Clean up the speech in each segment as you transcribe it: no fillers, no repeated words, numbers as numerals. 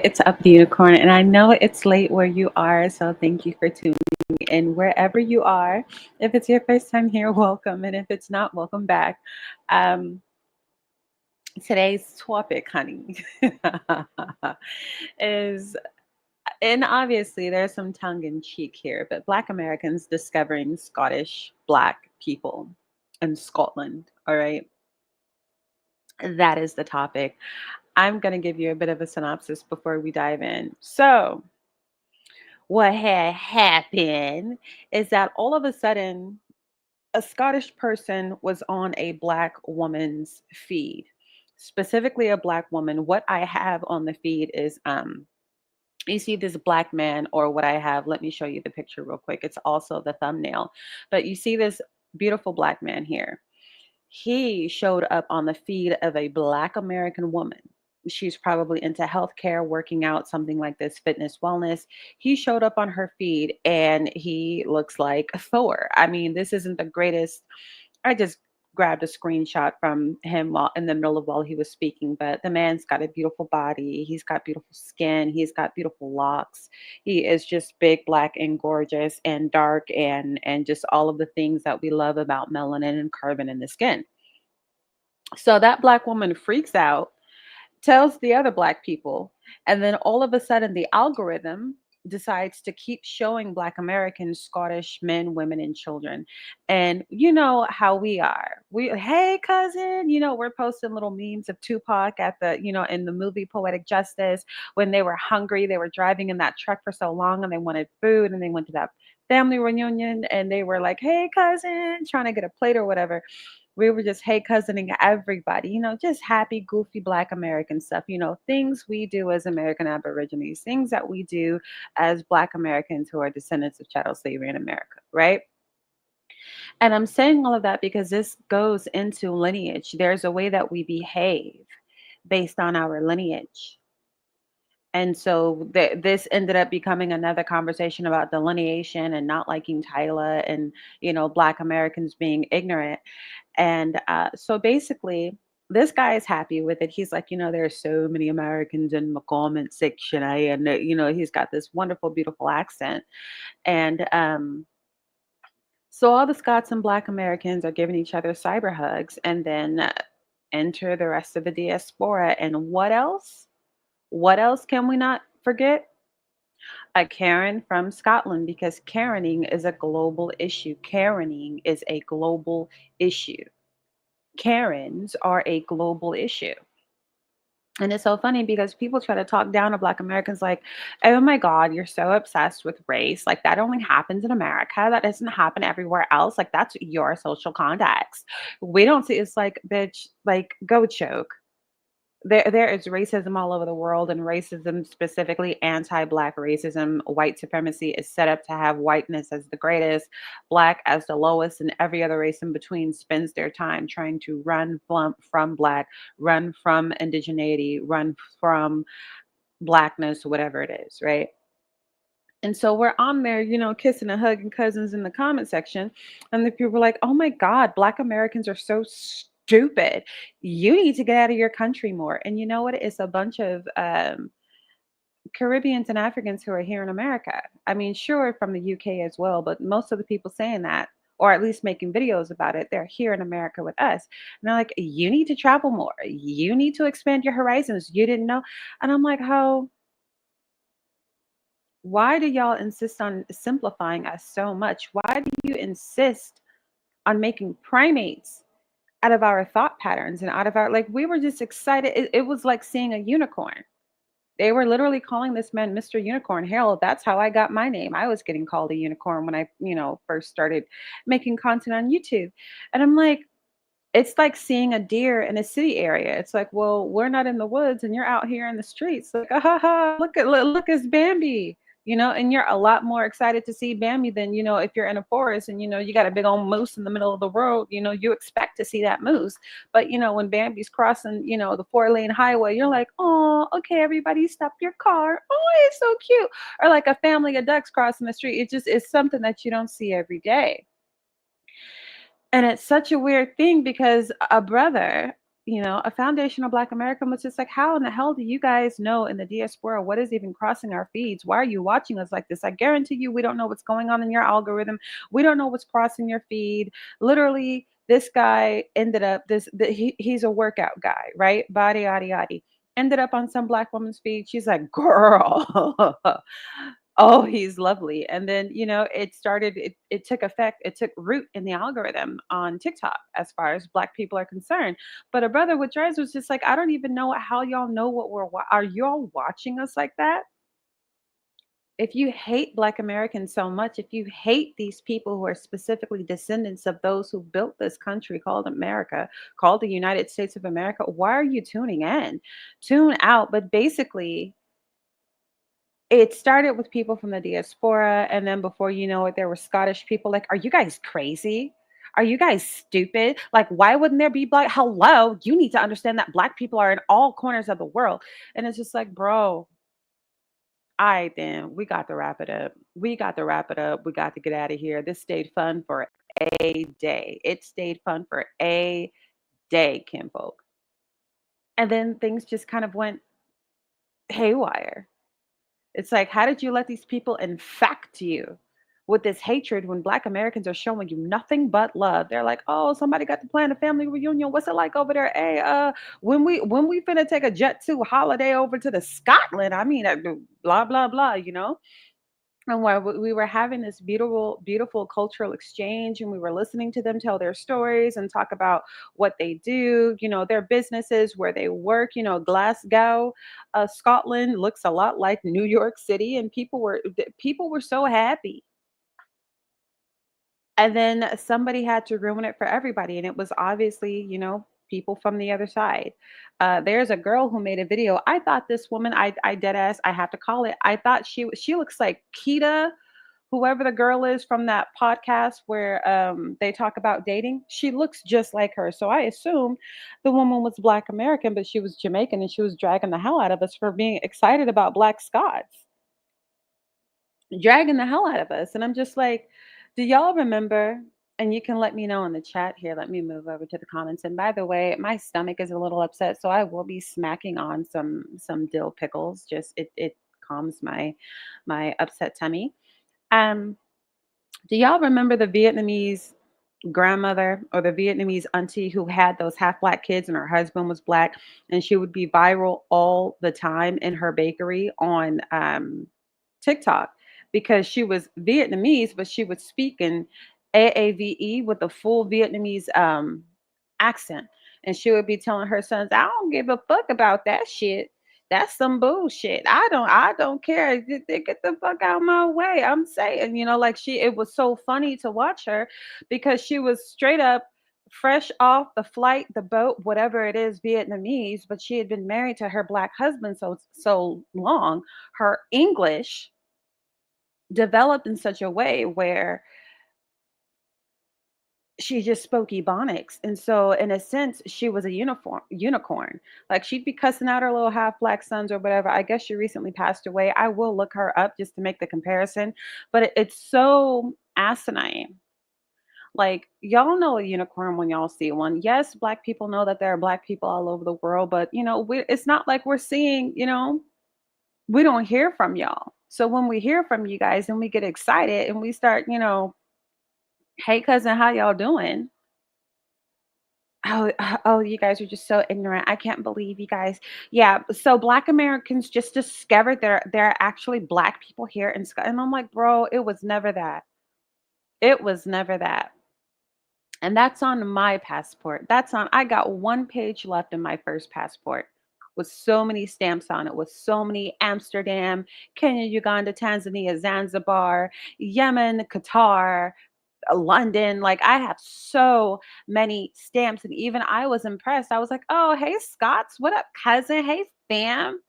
It's Up the Unicorn, and I know it's late where you are, so thank you for tuning in wherever you are. If it's your first time here, welcome, and if it's not, welcome back. Um, Today's topic, honey, is, and obviously there's some tongue in cheek here, but Black Americans discovering Scottish Black people in Scotland. All right, that is the topic. I'm going to give you a bit of a synopsis before we dive in. So, what had happened is that all of a sudden, a Scottish person was on a Black woman's feed, specifically a Black woman. What I have on the feed is you see this Black man, or what I have, let me show you the picture real quick. It's also the thumbnail, but you see this beautiful Black man here. He showed up on the feed of a Black American woman. She's probably into healthcare, working out, something like this, fitness, wellness. He showed up on her feed and he looks like Thor. I mean, this isn't the greatest. I just grabbed a screenshot from him while in the middle of while he was speaking, but the man's got a beautiful body. He's got beautiful skin. He's got beautiful locks. He is just big, black, and gorgeous, and dark, and just all of the things that we love about melanin and carbon in the skin. So that Black woman freaks out, tells the other Black people, and then all of a sudden the algorithm decides to keep showing Black Americans, Scottish men, women, and children. And you know how we are. Hey cousin, we're posting little memes of Tupac at in the movie Poetic Justice, when they were hungry, they were driving in that truck for so long and they wanted food, and they went to that family reunion and they were like, hey cousin, trying to get a plate or whatever. We were just hey cousining everybody, just happy, goofy Black American stuff, things we do as American Aborigines, things that we do as Black Americans who are descendants of chattel slavery in America, right? And I'm saying all of that because this goes into lineage. There's a way that we behave based on our lineage. And so this ended up becoming another conversation about delineation and not liking Tyler and, Black Americans being ignorant. And so basically, this guy is happy with it. He's like, there are so many Americans in my comment section. And, he's got this wonderful, beautiful accent. And so all the Scots and Black Americans are giving each other cyber hugs, and then enter the rest of the diaspora. And what else? What else can we not forget? A Karen from Scotland, because Karening is a global issue. Karening is a global issue. Karens are a global issue. And it's so funny because people try to talk down to Black Americans like, oh my God, you're so obsessed with race. Like, that only happens in America. That doesn't happen everywhere else. Like, that's your social context. We don't see it's like, bitch, like, go choke. There is racism all over the world, and racism, specifically anti-Black racism, white supremacy, is set up to have whiteness as the greatest, Black as the lowest, and every other race in between spends their time trying to run from Black, run from indigeneity, run from Blackness, whatever it is, right? And so we're on there, kissing and hugging cousins in the comment section. And the people were like, oh my God, Black Americans are so stupid. You need to get out of your country more. And you know what? It's a bunch of Caribbeans and Africans who are here in America. I mean, sure, from the UK as well, but most of the people saying that, or at least making videos about it, they're here in America with us. And they're like, you need to travel more. You need to expand your horizons. You didn't know. And I'm like, how? Why do y'all insist on simplifying us so much? Why do you insist on making primates out of our thought patterns and out of our, like, we were just excited. It was like seeing a unicorn. They were literally calling this man Mr. Unicorn. Hell, that's how I got my name. I was getting called a unicorn when I, first started making content on YouTube. And I'm like, it's like seeing a deer in a city area. It's like, well, we're not in the woods and you're out here in the streets. Like, ah, ha, ha, look, it's Bambi. And you're a lot more excited to see Bambi than, if you're in a forest and, you got a big old moose in the middle of the road, you expect to see that moose. But, when Bambi's crossing, the 4-lane highway, you're like, oh, okay, everybody stop your car. Oh, it's so cute. Or like a family of ducks crossing the street. It just is something that you don't see every day. And it's such a weird thing because a brother, a foundational Black American was just like, how in the hell do you guys know in the diaspora what is even crossing our feeds? Why are you watching us like this? I guarantee you, we don't know what's going on in your algorithm. We don't know what's crossing your feed. Literally, this guy ended up he's a workout guy, right? Body, yada, yada. Ended up on some Black woman's feed. She's like, girl, oh, he's lovely. And then, it took effect, it took root in the algorithm on TikTok as far as Black people are concerned. But a brother with dreads was just like, I don't even know how y'all know what are y'all watching us like that? If you hate Black Americans so much, if you hate these people who are specifically descendants of those who built this country called America, called the United States of America, why are you tuning in? Tune out. But basically, it started with people from the diaspora, and then before you know it, there were Scottish people like, "Are you guys crazy? Are you guys stupid? Like, why wouldn't there be Black? Hello, you need to understand that Black people are in all corners of the world." And it's just like, bro, I then we got to wrap it up. We got to wrap it up. We got to get out of here. This stayed fun for a day. It stayed fun for a day, kinfolk. And then things just kind of went haywire. It's like, how did you let these people infect you with this hatred when Black Americans are showing you nothing but love? They're like, oh, somebody got to plan a family reunion. What's it like over there? Hey, when we finna take a jet to holiday over to the Scotland, I mean, blah blah blah. And while we were having this beautiful, beautiful cultural exchange, and we were listening to them tell their stories and talk about what they do, their businesses, where they work. Glasgow, Scotland looks a lot like New York City, and people were so happy. And then somebody had to ruin it for everybody, and it was obviously, people from the other side. There's a girl who made a video. I thought this woman, I dead ass, I have to call it. I thought she looks like Kita, whoever the girl is from that podcast where they talk about dating. She looks just like her. So I assumed the woman was Black American, but she was Jamaican, and she was dragging the hell out of us for being excited about Black Scots, dragging the hell out of us. And I'm just like, do y'all remember? And you can let me know in the chat here. Let me move over to the comments. And by the way, my stomach is a little upset, so I will be smacking on some dill pickles. Just it calms my upset tummy. Um, do y'all remember the Vietnamese grandmother or the Vietnamese auntie who had those half Black kids and her husband was Black, and she would be viral all the time in her bakery on TikTok because she was Vietnamese, but she would speak in AAVE with a full Vietnamese accent. And she would be telling her sons, I don't give a fuck about that shit. That's some bullshit. I don't care. Get the fuck out of my way. I'm saying, like it was so funny to watch her because she was straight up fresh off the flight, the boat, whatever it is, Vietnamese, but she had been married to her Black husband so long. Her English developed in such a way where she just spoke Ebonics. And so in a sense, she was a unicorn. Like she'd be cussing out her little half Black sons or whatever. I guess she recently passed away. I will look her up just to make the comparison. But it's so asinine. Like y'all know a unicorn when y'all see one. Yes, Black people know that there are Black people all over the world, but it's not like we're seeing, we don't hear from y'all. So when we hear from you guys and we get excited and we start, hey cousin, how y'all doing? Oh, oh, you guys are just so ignorant. I can't believe you guys. Yeah, so Black Americans just discovered there are actually Black people here in Scotland. And I'm like, bro, it was never that. It was never that. And that's on my passport. I got one page left in my first passport with so many stamps on it, with so many Amsterdam, Kenya, Uganda, Tanzania, Zanzibar, Yemen, Qatar, London. Like I have so many stamps, and even I was impressed. I was like, "Oh, hey Scots, what up, cousin? Hey fam."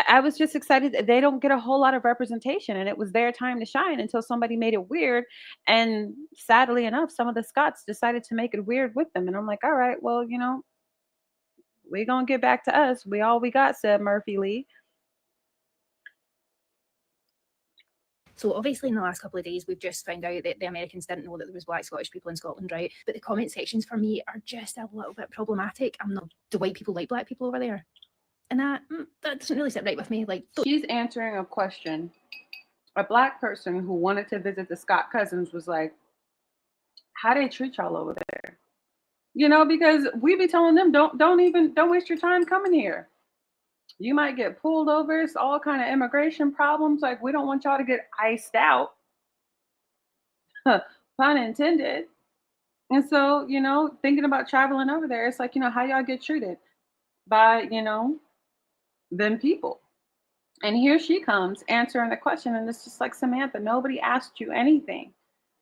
I was just excited that they don't get a whole lot of representation, and it was their time to shine until somebody made it weird. And sadly enough, some of the Scots decided to make it weird with them. And I'm like, all right, well, we gonna get back to us. We got, said Murphy Lee. So obviously in the last couple of days, we've just found out that the Americans didn't know that there was Black Scottish people in Scotland, right? But the comment sections for me are just a little bit problematic. I'm not, do white people like Black people over there? And that doesn't really sit right with me. Like, she's answering a question. A Black person who wanted to visit the Scott cousins was like, how do they treat y'all over there? You know, because we be telling them, don't waste your time coming here. You might get pulled over. It's all kind of immigration problems. Like, we don't want y'all to get iced out. Pun intended. And so, you know, thinking about traveling over there, it's like, you know, how y'all get treated by, you know, them people. And here she comes answering the question. And it's just like, Samantha, nobody asked you anything.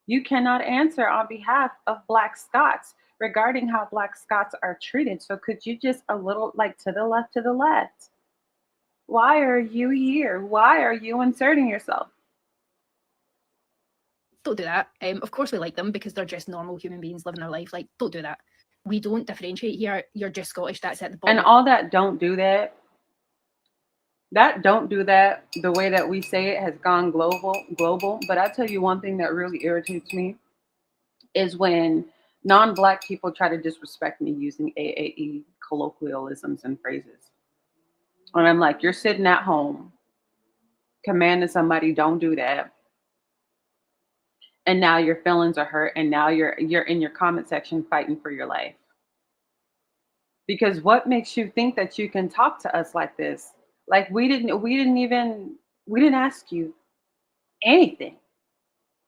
You cannot answer on behalf of Black Scots regarding how Black Scots are treated. So could you just a little like to the left? Why are you here? Why are you inserting yourself? Don't do that. Of course we like them because they're just normal human beings living their life. Like, don't do that. We don't differentiate here. You're just Scottish. That's at the bottom. And all that don't do that. That don't do that. The way that we say it has gone global. But I tell you one thing that really irritates me is when non-Black people try to disrespect me using AAE colloquialisms and phrases. And I'm like, you're sitting at home commanding somebody, don't do that. And now your feelings are hurt, and now you're in your comment section fighting for your life. Because what makes you think that you can talk to us like this? Like we didn't ask you anything.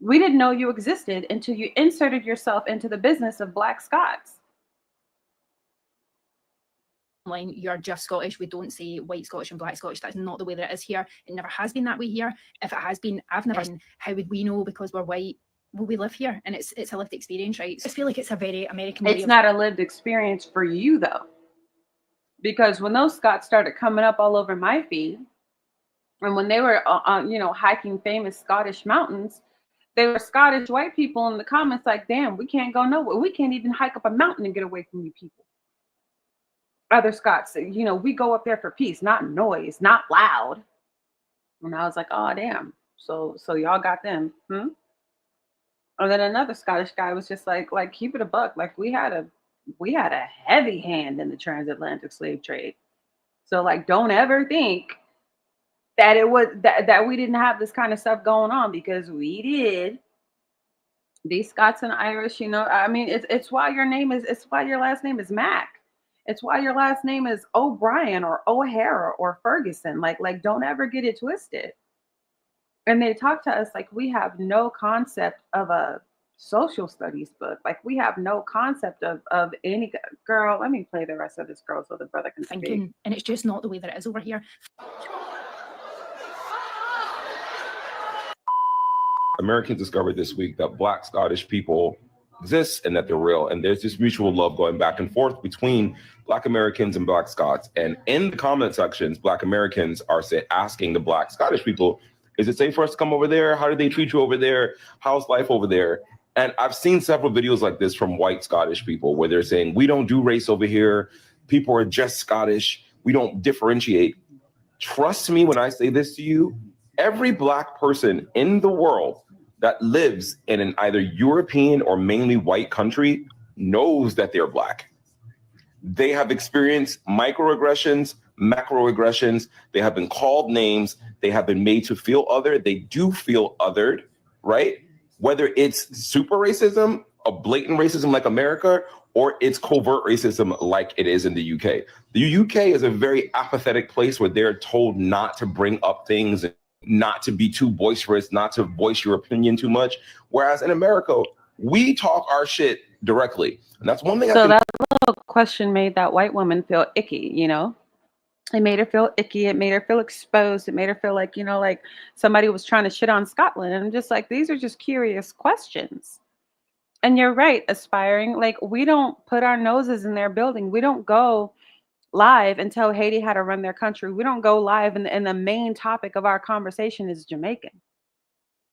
We didn't know you existed until you inserted yourself into the business of Black Scots. You're just Scottish. We don't say white Scottish and Black Scottish. That's not the way that it is here. It never has been that way here. If it has been, I've never been. How would we know because we're white? Well, we live here, and it's a lived experience, right? So I feel like it's a very American way. It's not a lived experience for you though, because when those Scots started coming up all over my feed, and when they were hiking famous Scottish mountains, they were Scottish white people in the comments like, damn, we can't go nowhere. We can't even hike up a mountain and get away from you people. Other Scots, you know, we go up there for peace, not noise, not loud. And I was like, oh damn. So y'all got them. And then another Scottish guy was just like keep it a buck. Like we had a heavy hand in the transatlantic slave trade. So like don't ever think that it was that we didn't have this kind of stuff going on, because we did. These Scots and Irish, you know, I mean, it's why your last name is Mac. It's why your last name is O'Brien or O'Hara or Ferguson. Like don't ever get it twisted. And they talk to us like we have no concept of a social studies book. Like we have no concept of any girl. Let me play the rest of this girl so the brother can speak. And it's just not the way that it is over here. Americans discovered this week that Black Scottish people exist and that they're real. And there's this mutual love going back and forth between Black Americans and Black Scots. And in the comment sections, Black Americans are asking the Black Scottish people, is it safe for us to come over there? How do they treat you over there? How's life over there? And I've seen several videos like this from white Scottish people where they're saying, we don't do race over here. People are just Scottish. We don't differentiate. Trust me when I say this to you, every Black person in the world that lives in an either European or mainly white country knows that they're Black. They have experienced microaggressions, macroaggressions. They have been called names. They have been made to feel other. They do feel othered, right? Whether it's super racism, a blatant racism like America, or it's covert racism like it is in the UK. The UK is a very apathetic place where they're told not to bring up things, not to be too boisterous, not to voice your opinion too much. Whereas in America, we talk our shit directly. And that's one thing. So that little question made that white woman feel icky, you know? It made her feel icky. It made her feel exposed. It made her feel like, you know, like somebody was trying to shit on Scotland. And I'm just like, these are just curious questions. And you're right, aspiring. Like, we don't put our noses in their building. We don't go live and tell Haiti how to run their country. We don't go live and the main topic of our conversation is Jamaican.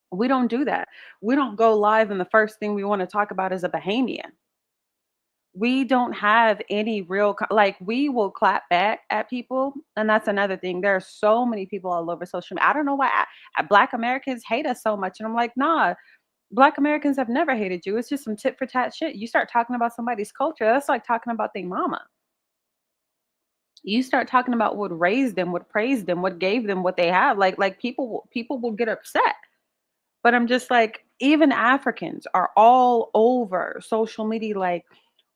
We don't do that. We don't go live and the first thing we want to talk about is a Bahamian. we don't have any real like we will clap back at people, and that's another thing. There are so many people all over social media. I don't know why Black Americans hate us so much, and I'm like, nah, Black Americans have never hated you. It's just some tit for tat shit. You start talking about somebody's culture, that's like talking about their mama. You start talking about what raised them, what praised them, what gave them what they have. Like people will get upset. But I'm just like, even Africans are all over social media like,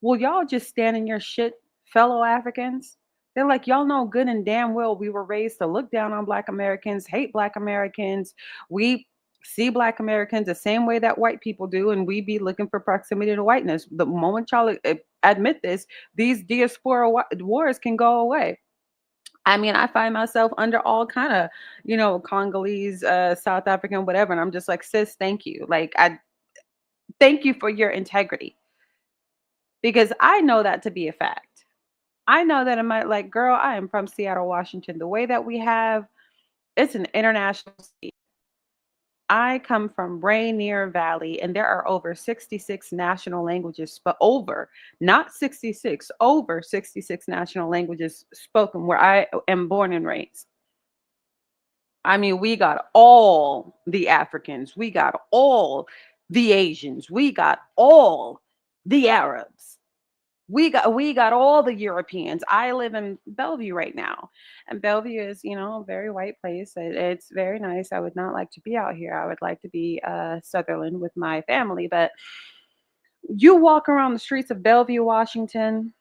will y'all just stand in your shit, fellow Africans? They're like, y'all know good and damn well we were raised to look down on Black Americans, hate Black Americans. We see Black Americans the same way that white people do, and we be looking for proximity to whiteness. The moment y'all admit this, these diaspora wars can go away. I mean, I find myself under all kind of, Congolese, South African, whatever, and I'm just like, sis, thank you. Like, I thank you for your integrity, because I know that to be a fact. I know that in my like, girl, I am from Seattle, Washington. The way that we have, it's an international state. I come from Rainier Valley, and there are over 66 national languages, but over, not 66, over 66 national languages spoken where I am born and raised. I mean, we got all the Africans, we got all the Asians, we got all the Arabs. We got all the Europeans. I live in Bellevue right now, and Bellevue is, a very white place. It's very nice. I would not like to be out here. I would like to be Sutherland with my family. But you walk around the streets of Bellevue, Washington,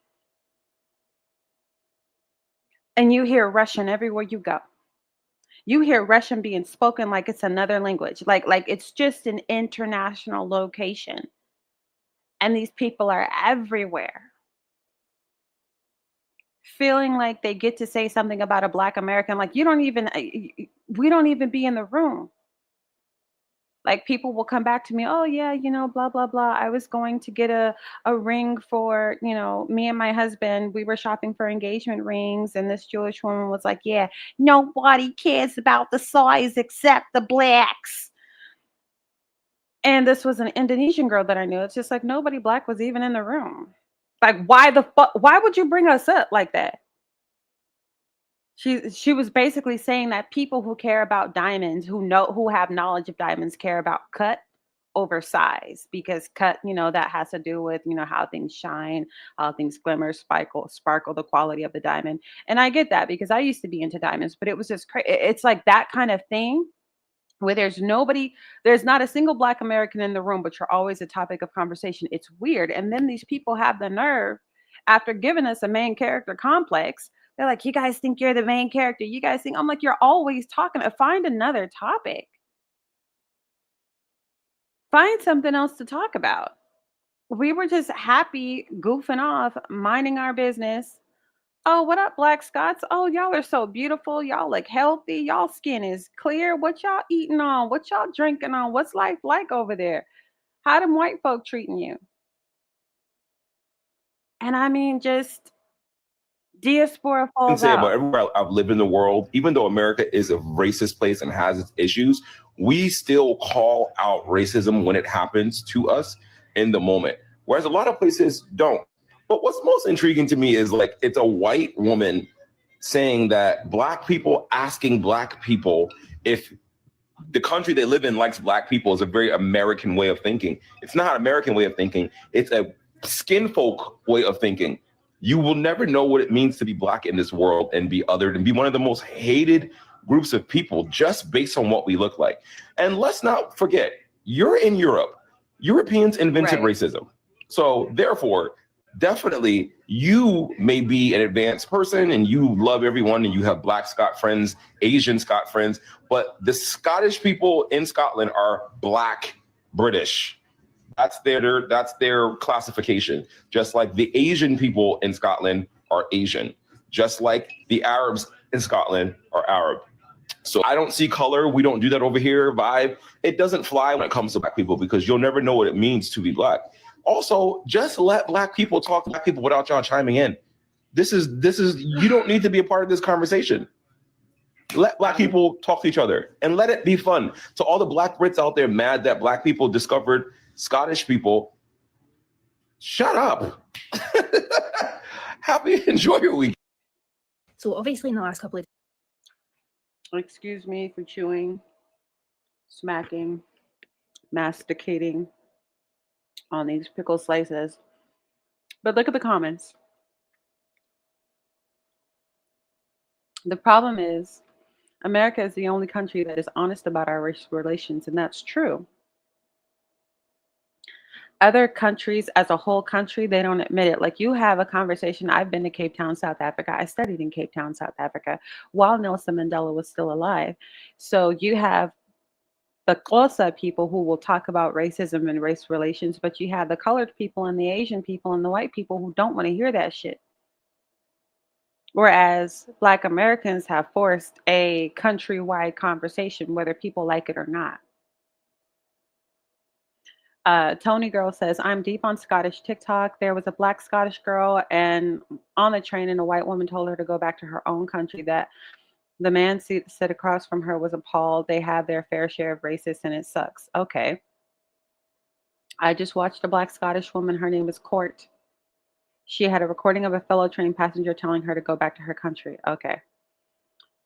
and you hear Russian everywhere you go. You hear Russian being spoken like it's another language, like it's just an international location, and these people are everywhere, feeling like they get to say something about a Black American. Like, we don't even be in the room. Like, people will come back to me, oh yeah, blah blah blah, I was going to get a ring for, me and my husband, we were shopping for engagement rings, and this Jewish woman was like, yeah, nobody cares about the size except the Blacks. And this was an Indonesian girl that I knew. It's just like, nobody Black was even in the room. Like, why the fuck? Why would you bring us up like that? She was basically saying that people who care about diamonds, who have knowledge of diamonds, care about cut over size, because cut, that has to do with, how things shine, how things glimmer, sparkle, the quality of the diamond. And I get that, because I used to be into diamonds, but it was just crazy. It's like that kind of thing where there's not a single Black American in the room, but you're always a topic of conversation. It's weird. And then these people have the nerve, after giving us a main character complex, they're like, you guys think you're the main character. You guys think, I'm like, you're always talking. Find another topic. Find something else to talk about. We were just happy, goofing off, minding our business. Oh, what up, Black Scots? Oh, y'all are so beautiful. Y'all look healthy. Y'all skin is clear. What y'all eating on? What y'all drinking on? What's life like over there? How them white folk treating you? And I mean, just diaspora I can falls say about out. everywhere I've lived in the world, even though America is a racist place and has its issues, we still call out racism when it happens to us in the moment, whereas a lot of places don't. But what's most intriguing to me is, like, it's a white woman saying that Black people asking Black people if the country they live in likes Black people is a very American way of thinking. It's not an American way of thinking. It's a skin folk way of thinking. You will never know what it means to be Black in this world and be othered and be one of the most hated groups of people just based on what we look like. And let's not forget, you're in Europe. Europeans invented racism. So therefore, definitely you may be an advanced person and you love everyone and you have Black Scot friends, Asian Scot friends, but the Scottish people in Scotland are Black British. That's their classification. Just like the Asian people in Scotland are Asian, just like the Arabs in Scotland are Arab. So I don't see color. We don't do that over here. Vibe. It doesn't fly when it comes to Black people, because you'll never know what it means to be Black. Also, just let Black people talk to Black people without y'all chiming in. This is you don't need to be a part of this conversation. Let Black people talk to each other and let it be fun. To all the Black Brits out there mad that Black people discovered Scottish people, Shut up. Happy, enjoy your week. So obviously in the last couple of Excuse me for chewing, smacking, masticating on these pickle slices. But look at the comments. The problem is, America is the only country that is honest about our race relations, and that's true. Other countries, as a whole country, they don't admit it. Like, you have a conversation. I've been to Cape Town, South Africa. I studied in Cape Town, South Africa, while Nelson Mandela was still alive. So you have the Xhosa people who will talk about racism and race relations, but you have the colored people and the Asian people and the white people who don't want to hear that shit. Whereas Black Americans have forced a countrywide conversation, whether people like it or not. Tony Girl says, I'm deep on Scottish TikTok. There was a Black Scottish girl and on the train, and a white woman told her to go back to her own country. That the man sit across from her was appalled. They have their fair share of racists, and it sucks. Okay. I just watched a Black Scottish woman. Her name is Court. She had a recording of a fellow train passenger telling her to go back to her country. Okay.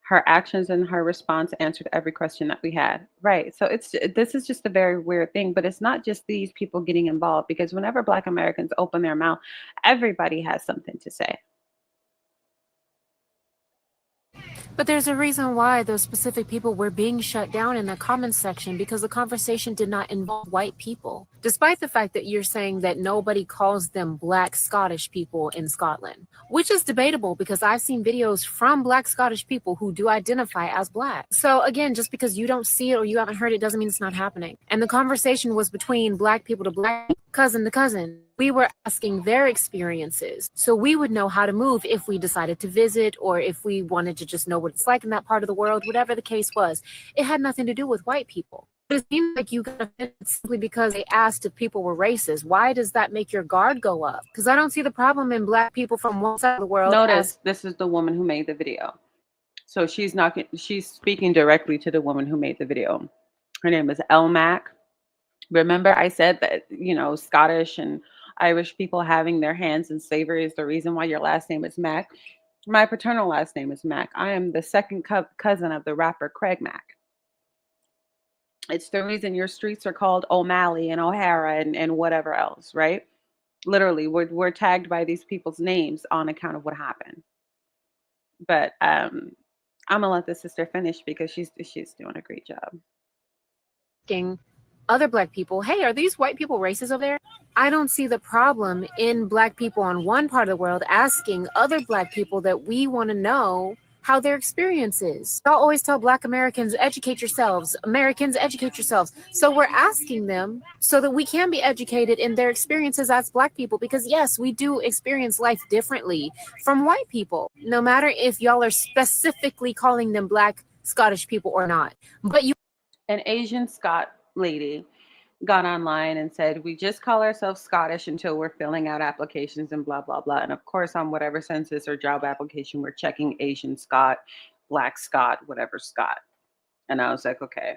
Her actions and her response answered every question that we had. Right. So this is just a very weird thing, but it's not just these people getting involved, because whenever Black Americans open their mouth, everybody has something to say. But there's a reason why those specific people were being shut down in the comments section, because the conversation did not involve white people. Despite the fact that you're saying that nobody calls them Black Scottish people in Scotland, which is debatable because I've seen videos from Black Scottish people who do identify as Black. So again, just because you don't see it or you haven't heard it doesn't mean it's not happening. And the conversation was between Black people to Black, cousin to cousin. We were asking their experiences, so we would know how to move if we decided to visit or if we wanted to just know what it's like in that part of the world, whatever the case was. It had nothing to do with white people. It seems like you got offended simply because they asked if people were racist. Why does that make your guard go up? Because I don't see the problem in Black people from one side of the world. Notice this is the woman who made the video. So she's speaking directly to the woman who made the video. Her name is Mac. Remember I said that, Scottish and Irish people having their hands in slavery is the reason why your last name is Mac. My paternal last name is Mac. I am the second cousin of the rapper Craig Mack. It's the reason your streets are called O'Malley and O'Hara and whatever else, right? Literally, we're tagged by these people's names on account of what happened. But I'm gonna let the sister finish because she's doing a great job. Other Black people, hey, are these white people racist over there? I don't see the problem in Black people on one part of the world asking other Black people that we want to know how their experience is. I'll always tell Black Americans, educate yourselves. Americans, educate yourselves. So we're asking them so that we can be educated in their experiences as Black people, because yes, we do experience life differently from white people, no matter if y'all are specifically calling them Black Scottish people or not. But an Asian Scot lady got online and said, we just call ourselves Scottish until we're filling out applications and blah, blah, blah. And of course, on whatever census or job application, we're checking Asian Scot, Black Scot, whatever Scot. And I was like, okay.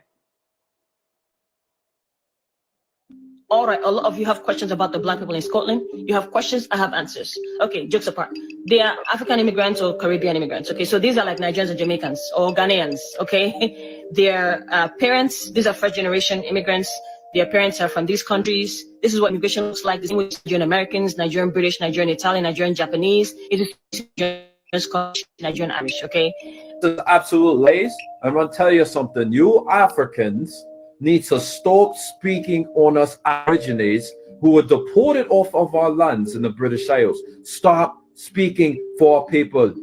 All right, a lot of you have questions about the Black people in Scotland. You have questions, I have answers. Okay, jokes apart. They are African immigrants or Caribbean immigrants. Okay, so these are like Nigerians and Jamaicans or Ghanaians. Okay, their parents, these are first generation immigrants. Their parents are from these countries. This is what immigration looks like. The same with Nigerian Americans, Nigerian British, Nigerian Italian, Nigerian Japanese. It is Nigerian Scottish, Nigerian Irish. Okay. The absolute lies. I'm gonna tell you something. You Africans need to stop speaking on us Aborigines who were deported off of our lands in the British Isles. Stop speaking for our people.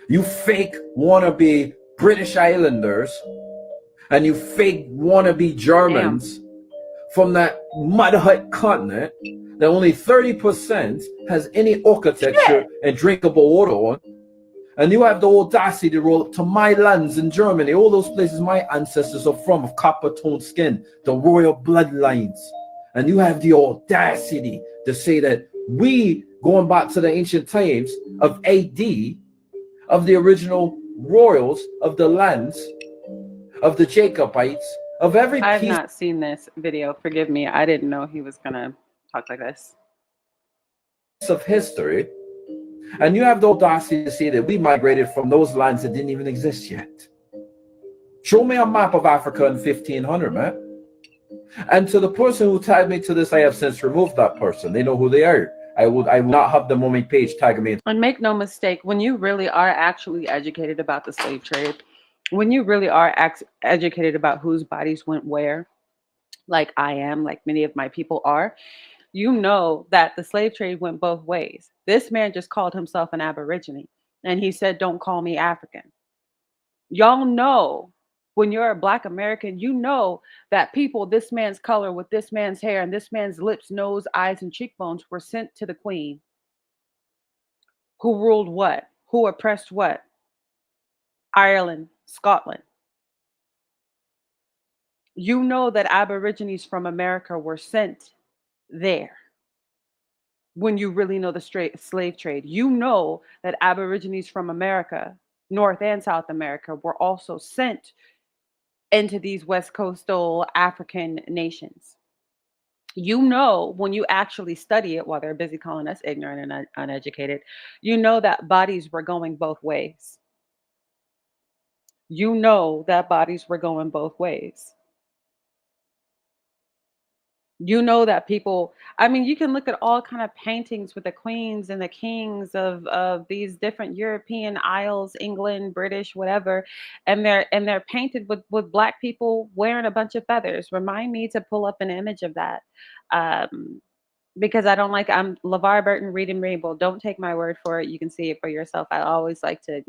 You fake wannabe British Islanders and you fake wannabe Germans from that mud hut continent that only 30% has any architecture and drinkable water on. And you have the audacity to roll up to my lands in Germany, all those places my ancestors are from, of copper-toned skin, the royal bloodlines. And you have the audacity to say that we, going back to the ancient times of AD, of the original royals of the lands, of the Jacobites, of every I've not seen this video. Forgive me. I didn't know he was going to talk like this. of history, and you have the audacity to say that we migrated from those lands that didn't even exist yet. Show me a map of Africa in 1500, man. And to the person who tagged me to this, I have since removed that person. They know who they are. I will not have them on my page tagging me. And make no mistake, when you really are actually educated about the slave trade, when you really are educated about whose bodies went where, like I am, like many of my people are, you know that the slave trade went both ways. This man just called himself an Aborigine, and he said, "Don't call me African." Y'all know, when you're a Black American, you know that people this man's color with this man's hair and this man's lips, nose, eyes, and cheekbones were sent to the queen. Who ruled what? Who oppressed what? Ireland, Scotland. You know that Aborigines from America were sent there. When you really know the slave trade, you know that Aborigines from America, North and South America, were also sent into these West Coastal African nations. You know, when you actually study it, while they're busy calling us ignorant and uneducated, you know that bodies were going both ways. You know that bodies were going both ways. You know that people, I mean, you can look at all kind of paintings with the queens and the kings of these different European isles, England, British, whatever, and they're painted with Black people wearing a bunch of feathers. Remind me to pull up an image of that. Because I don't like, I'm LeVar Burton reading Rainbow. Don't take my word for it. You can see it for yourself. I always like to,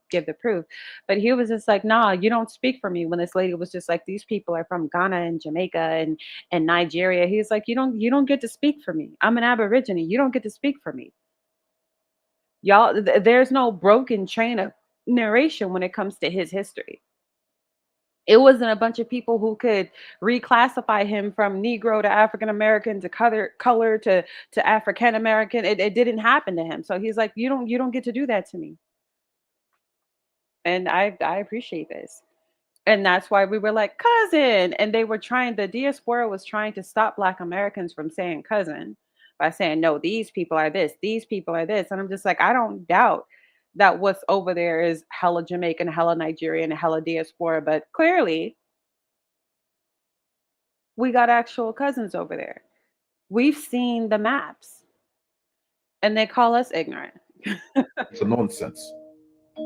give the proof. But he was just like, nah, you don't speak for me. When this lady was just like, these people are from Ghana and Jamaica and Nigeria. He's like, you don't get to speak for me. I'm an Aborigine. You don't get to speak for me. Y'all, there's no broken chain of narration when it comes to his history. It wasn't a bunch of people who could reclassify him from Negro to African American to color to African American. It didn't happen to him. So he's like, you don't get to do that to me. And I appreciate this. And that's why we were like, cousin. And the Diaspora was trying to stop Black Americans from saying cousin by saying, no, these people are this, these people are this. And I'm just like, I don't doubt that what's over there is hella Jamaican, hella Nigerian, hella Diaspora, but clearly we got actual cousins over there. We've seen the maps, and they call us ignorant. It's a nonsense.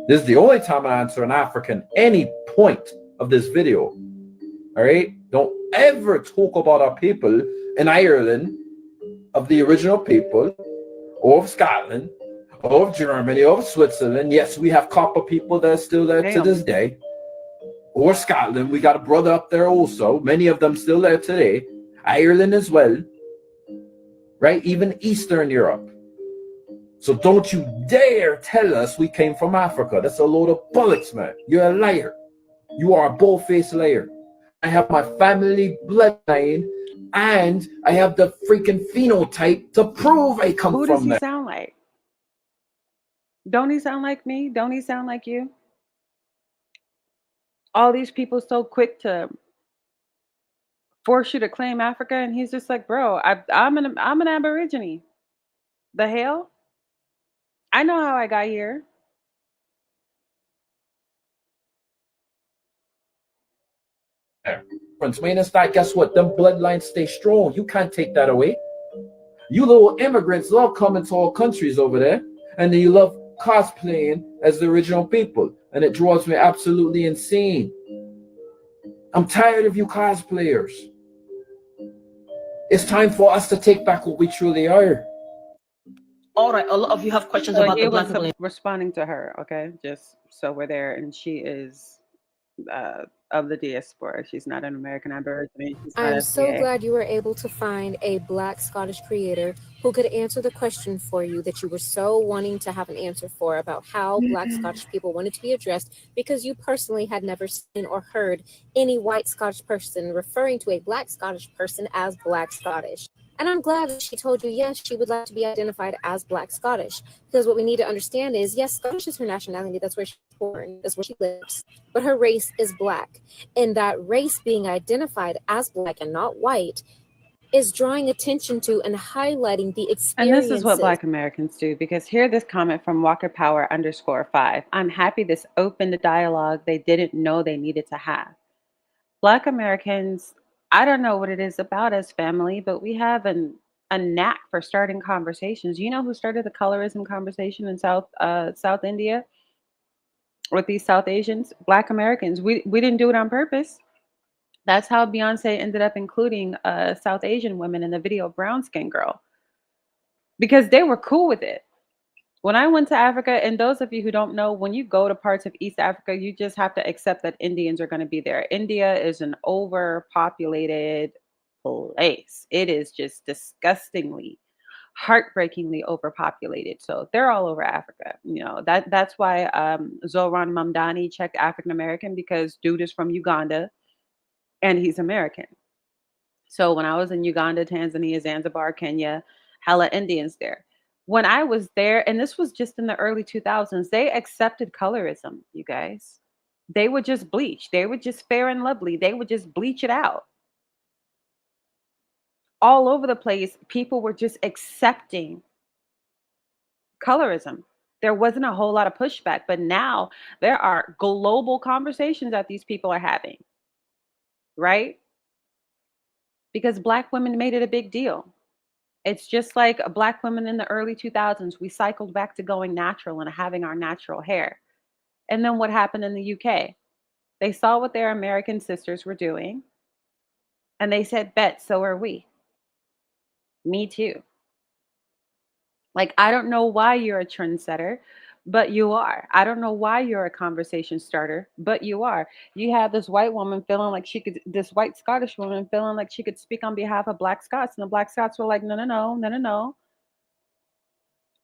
This is the only time I answer an African any point of this video. All right? Don't ever talk about our people in Ireland, of the original people, or of Scotland, of Germany, of Switzerland. Yes, we have copper people that are still there to this day. Or Scotland, we got a brother up there also. Many of them still there today. Ireland as well. Right? Even Eastern Europe. So don't you dare tell us we came from Africa. That's a load of bollocks, man. You're a liar. You are a bull-faced liar. I have my family bloodline, and I have the freaking phenotype to prove I come from there. Who does he sound like? Don't he sound like me? Don't he sound like you? All these people so quick to force you to claim Africa, and he's just like, bro, I'm an Aborigine. The hell? I know how I got here. Man, it's like, guess what? Them bloodlines stay strong. You can't take that away. You little immigrants love coming to our countries over there, and then you love cosplaying as the original people, and it draws me absolutely insane. I'm tired of you cosplayers. It's time for us to take back what we truly are. All right, a lot of you have questions about the Black people. Responding to her, okay, just so we're there, and she is of the Diaspora. She's not an American Aborigine. I'm so glad you were able to find a Black Scottish creator who could answer the question for you that you were so wanting to have an answer for about how Black Scottish people wanted to be addressed, because you personally had never seen or heard any white Scottish person referring to a Black Scottish person as Black Scottish. And I'm glad that she told you, yes, she would like to be identified as Black Scottish, because what we need to understand is, yes, Scottish is her nationality. That's where she's born. That's where she lives. But her race is Black. And that race being identified as Black and not white is drawing attention to and highlighting the And experiences. this is what Black Americans do, because hear this comment from Walker Power _5. I'm happy this opened a dialogue they didn't know they needed to have. Black Americans, I don't know what it is about us, family, but we have a knack for starting conversations. You know who started the colorism conversation in South India with these South Asians? Black Americans. We didn't do it on purpose. That's how Beyonce ended up including South Asian women in the video Brown Skin Girl, because they were cool with it. When I went to Africa, and those of you who don't know, when you go to parts of East Africa, you just have to accept that Indians are going to be there. India is an overpopulated place. It is just disgustingly, heartbreakingly overpopulated. So they're all over Africa. You know, that's why Zohran Mamdani checked African American, because dude is from Uganda and he's American. So when I was in Uganda, Tanzania, Zanzibar, Kenya, hella Indians there. When I was there, and this was just in the early 2000s, they accepted colorism, you guys. They would just bleach. They would just Fair and Lovely. They would just bleach it out. All over the place, people were just accepting colorism. There wasn't a whole lot of pushback, but now there are global conversations that these people are having, right? Because Black women made it a big deal. It's just like Black women in the early 2000s. We cycled back to going natural and having our natural hair. And then what happened in the UK? They saw what their American sisters were doing, and they said, bet, so are we. Me too. Like, I don't know why you're a trendsetter, but you are. I don't know why you're a conversation starter, but you are. You have this white woman feeling like she could, this white Scottish woman feeling like she could speak on behalf of Black Scots, and the Black Scots were like, no, no, no, no, no,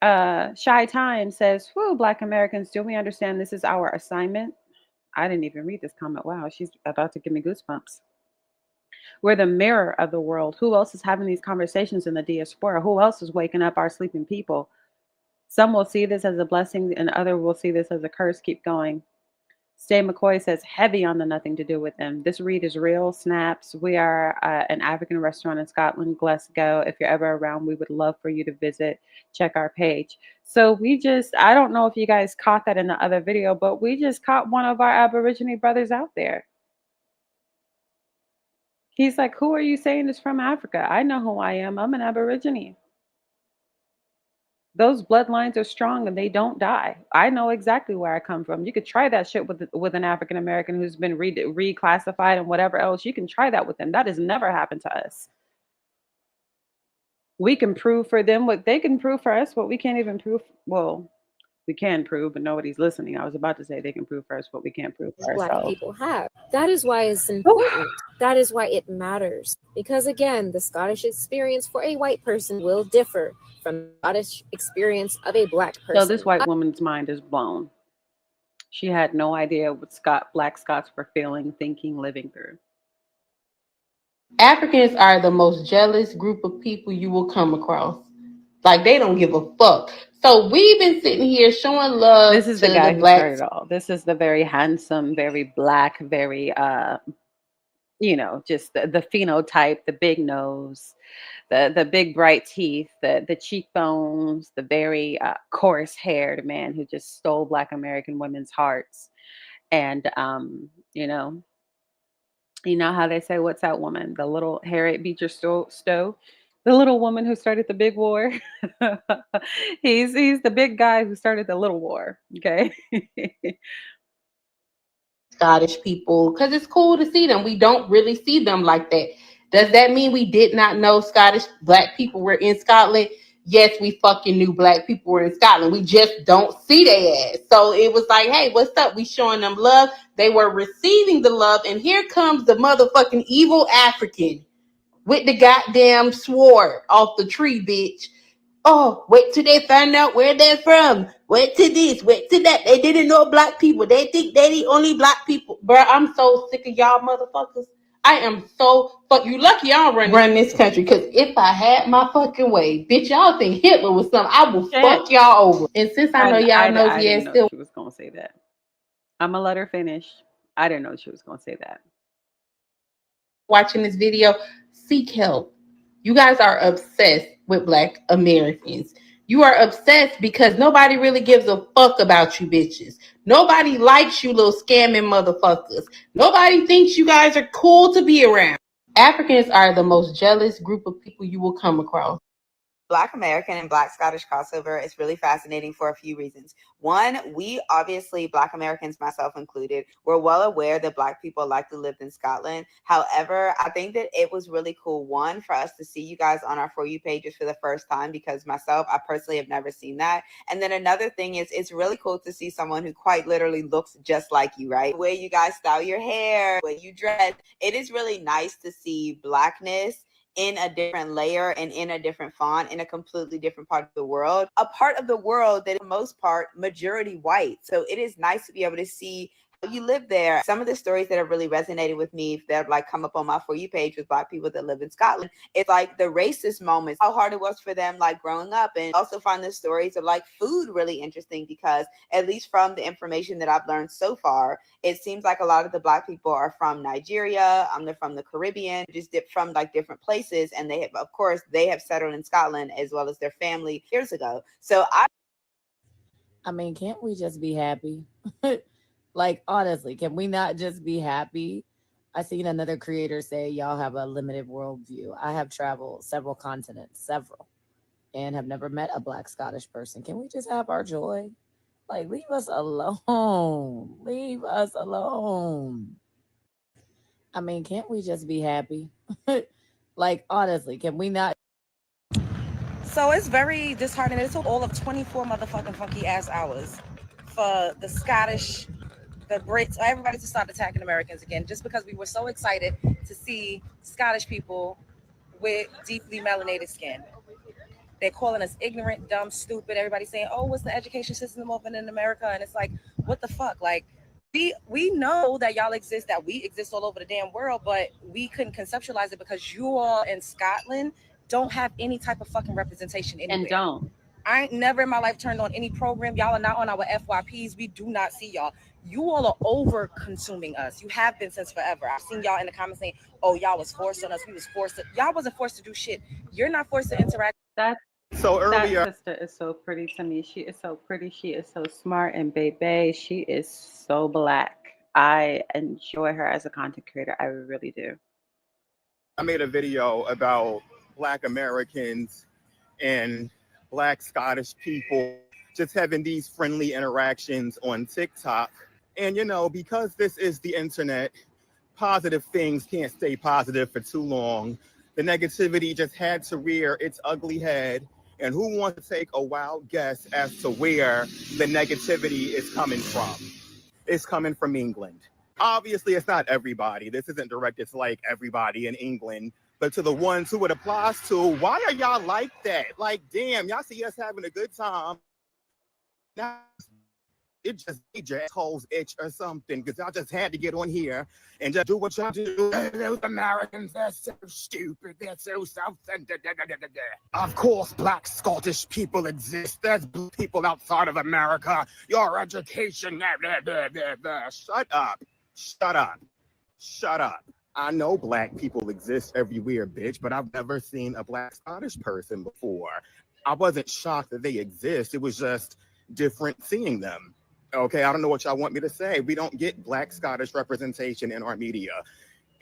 no. Shy Time says, whoo, Black Americans, do we understand this is our assignment? I didn't even read this comment. Wow, she's about to give me goosebumps. We're the mirror of the world. Who else is having these conversations in the diaspora? Who else is waking up our sleeping people? Some will see this as a blessing, and others will see this as a curse. Keep going. Stay McCoy says, heavy on the nothing to do with them. This read is real. Snaps. We are an African restaurant in Scotland, Glasgow. If you're ever around, we would love for you to visit. Check our page. So I don't know if you guys caught that in the other video, but we just caught one of our Aborigine brothers out there. He's like, who are you saying is from Africa? I know who I am. I'm an Aborigine. Those bloodlines are strong and they don't die. I know exactly where I come from. You could try that shit with an African American who's been reclassified and whatever else. You can try that with them. That has never happened to us. We can prove for them what they can prove for us, what we can't even prove. Well, we can prove, but nobody's listening. I was about to say they can prove for us what we can't prove for Black ourselves. people have. That is why it's important. That is why it matters. Because again, the Scottish experience for a white person will differ from the Scottish experience of a Black person. So this white woman's mind is blown. She had no idea what Black Scots were feeling, thinking, living through. Africans are the most jealous group of people you will come across. Like, they don't give a fuck. So we've been sitting here showing love. This is the guy who started it all. This is the very handsome, very Black, very just the phenotype, the big nose, the big bright teeth, the cheekbones, the very coarse haired man who just stole Black American women's hearts. And you know how they say, what's that woman? The little Harriet Beecher Stowe, the little woman who started the big war. he's the big guy who started the little war. Okay. Scottish people, because it's cool to see them. We don't really see them like that. Does that mean we did not know Scottish Black people were in Scotland? Yes, we fucking knew Black people were in Scotland. We just don't see their ass. So it was like, hey, what's up? We showing them love. They were receiving the love. And here comes the motherfucking evil African with the goddamn sword off the tree, bitch. Oh, wait till they find out where they're from. Wait to this, wait to that. They didn't know Black people. They think they the only Black people. Bro, I'm so sick of y'all motherfuckers. I am so you lucky I don't run this country, because if I had my fucking way, bitch, y'all think Hitler was something, I will fuck y'all over. And since I know y'all know, I didn't know she was gonna say that. I'm gonna let her finish. I didn't know she was gonna say that. Watching this video, seek help. You guys are obsessed with Black Americans. You are obsessed because nobody really gives a fuck about you bitches. Nobody likes you little scamming motherfuckers. Nobody thinks you guys are cool to be around. Africans are the most jealous group of people you will come across. Black American and Black Scottish crossover is really fascinating for a few reasons. One, we obviously, Black Americans, myself included, we're well aware that Black people likely lived in Scotland. However, I think that it was really cool, one, for us to see you guys on our For You pages for the first time, because myself, I personally have never seen that. And then another thing is, it's really cool to see someone who quite literally looks just like you, right? The way you guys style your hair, the way you dress, it is really nice to see Blackness in a different layer and in a different font in a completely different part of the world, a part of the world that is for the most part majority white. So it is nice to be able to see how you live there. Some of the stories that have really resonated with me that have like come up on my For You page with Black people that live in Scotland, it's like the racist moments, how hard it was for them like growing up. And also find the stories of like food really interesting, because at least from the information that I've learned so far, it seems like a lot of the Black people are from Nigeria, they're from the Caribbean, just from like different places, and they have, of course, they have settled in Scotland as well as their family years ago. So I mean, can't we just be happy? Like, honestly, can we not just be happy? I seen another creator say y'all have a limited worldview. I have traveled several continents, and have never met a Black Scottish person. Can we just have our joy? Like, leave us alone. Leave us alone. I mean, can't we just be happy? Like, honestly, can we not? So it's very disheartening. It took all of 24 motherfucking funky ass hours for the Scottish, the Brits, everybody to start attacking Americans again, just because we were so excited to see Scottish people with deeply melanated skin. They're calling us ignorant, dumb, stupid. Everybody's saying, oh, what's the education system open in America? And it's like, what the fuck? Like, we know that y'all exist, that we exist all over the damn world, but we couldn't conceptualize it because you all in Scotland don't have any type of fucking representation anywhere. And don't. I ain't never in my life turned on any program. Y'all are not on our FYPs. We do not see y'all. You all are over consuming us. You have been since forever. I've seen y'all in the comments saying, oh, y'all was forced on us. We was forced to. Y'all wasn't forced to do shit. You're not forced to interact. That earlier, sister is so pretty to me. She is so pretty. She is so smart, and baby, she is so Black. I enjoy her as a content creator. I really do. I made a video about Black Americans and Black Scottish people just having these friendly interactions on TikTok. And, you know, because this is the internet, positive things can't stay positive for too long. The negativity just had to rear its ugly head. And who wants to take a wild guess as to where the negativity is coming from? It's coming from England. Obviously, it's not everybody. This isn't directed to like everybody in England, but to the ones who it applies to. Why are y'all like that? Like, damn, y'all see us having a good time. Now, it just made your assholes itch or something, because y'all just had to get on here and just do what y'all do. Those Americans, they're so stupid. They're so self-centered. Of course, Black Scottish people exist. There's people outside of America. Your education. Shut up. Shut up. Shut up. I know Black people exist everywhere, bitch, but I've never seen a Black Scottish person before. I wasn't shocked that they exist. It was just different seeing them. Okay, I don't know what y'all want me to say. We don't get Black Scottish representation in our media.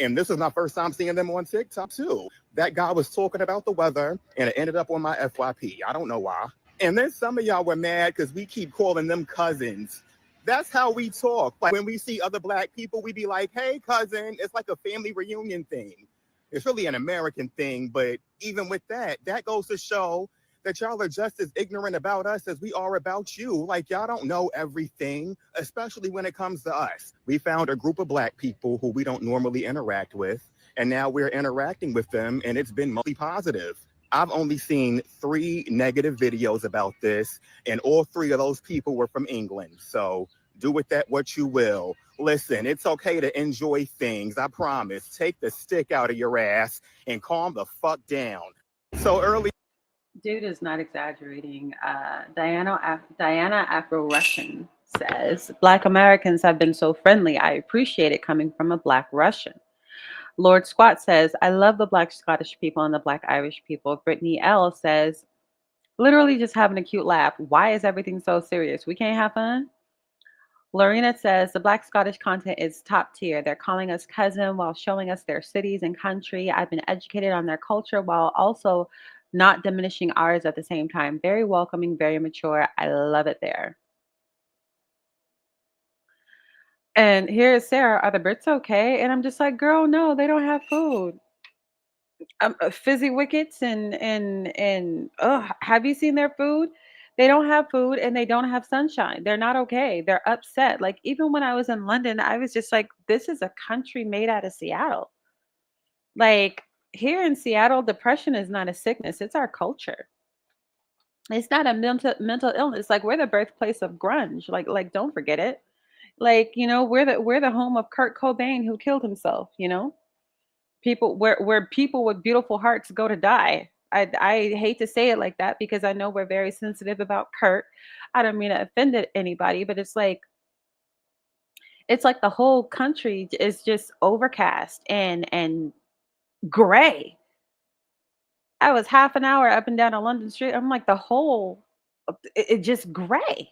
And this is my first time seeing them on TikTok too. That guy was talking about the weather and it ended up on my FYP. I don't know why. And then some of y'all were mad because we keep calling them cousins. That's how we talk. Like when we see other Black people, we be like, hey, cousin. It's like a family reunion thing. It's really an American thing. But even with that, that goes to show that y'all are just as ignorant about us as we are about you. Like, y'all don't know everything, especially when it comes to us. We found a group of Black people who we don't normally interact with, and now we're interacting with them, and it's been mostly positive. I've only seen 3 negative videos about this, and all 3 of those people were from England. So do with that what you will. Listen, it's okay to enjoy things, I promise. Take the stick out of your ass and calm the fuck down. So early. Dude is not exaggerating. Diana Afro-Russian says, Black Americans have been so friendly. I appreciate it coming from a Black Russian. Lord Squat says, I love the Black Scottish people and the Black Irish people. Brittany L says, literally just having a cute laugh. Why is everything so serious? We can't have fun? Lorena says, the Black Scottish content is top tier. They're calling us cousin while showing us their cities and country. I've been educated on their culture while also not diminishing ours at the same time. Very welcoming, very mature. I love it there. And here's Sarah, are the Brits okay? And I'm just like, girl, no, they don't have food. Fizzy wickets and have you seen their food? They don't have food and they don't have sunshine. They're not okay. They're upset. Like even when I was in London, I was just like, this is a country made out of Seattle. Like here in Seattle, depression is not a sickness, it's our culture. It's not a mental illness. Like we're the birthplace of grunge. Like don't forget it. Like, you know, we're the home of Kurt Cobain who killed himself, you know? People where people with beautiful hearts go to die. I hate to say it like that because I know we're very sensitive about Kurt. I don't mean to offend anybody, but it's like the whole country is just overcast and gray. I was half an hour up and down a London street. I'm like the whole it just gray.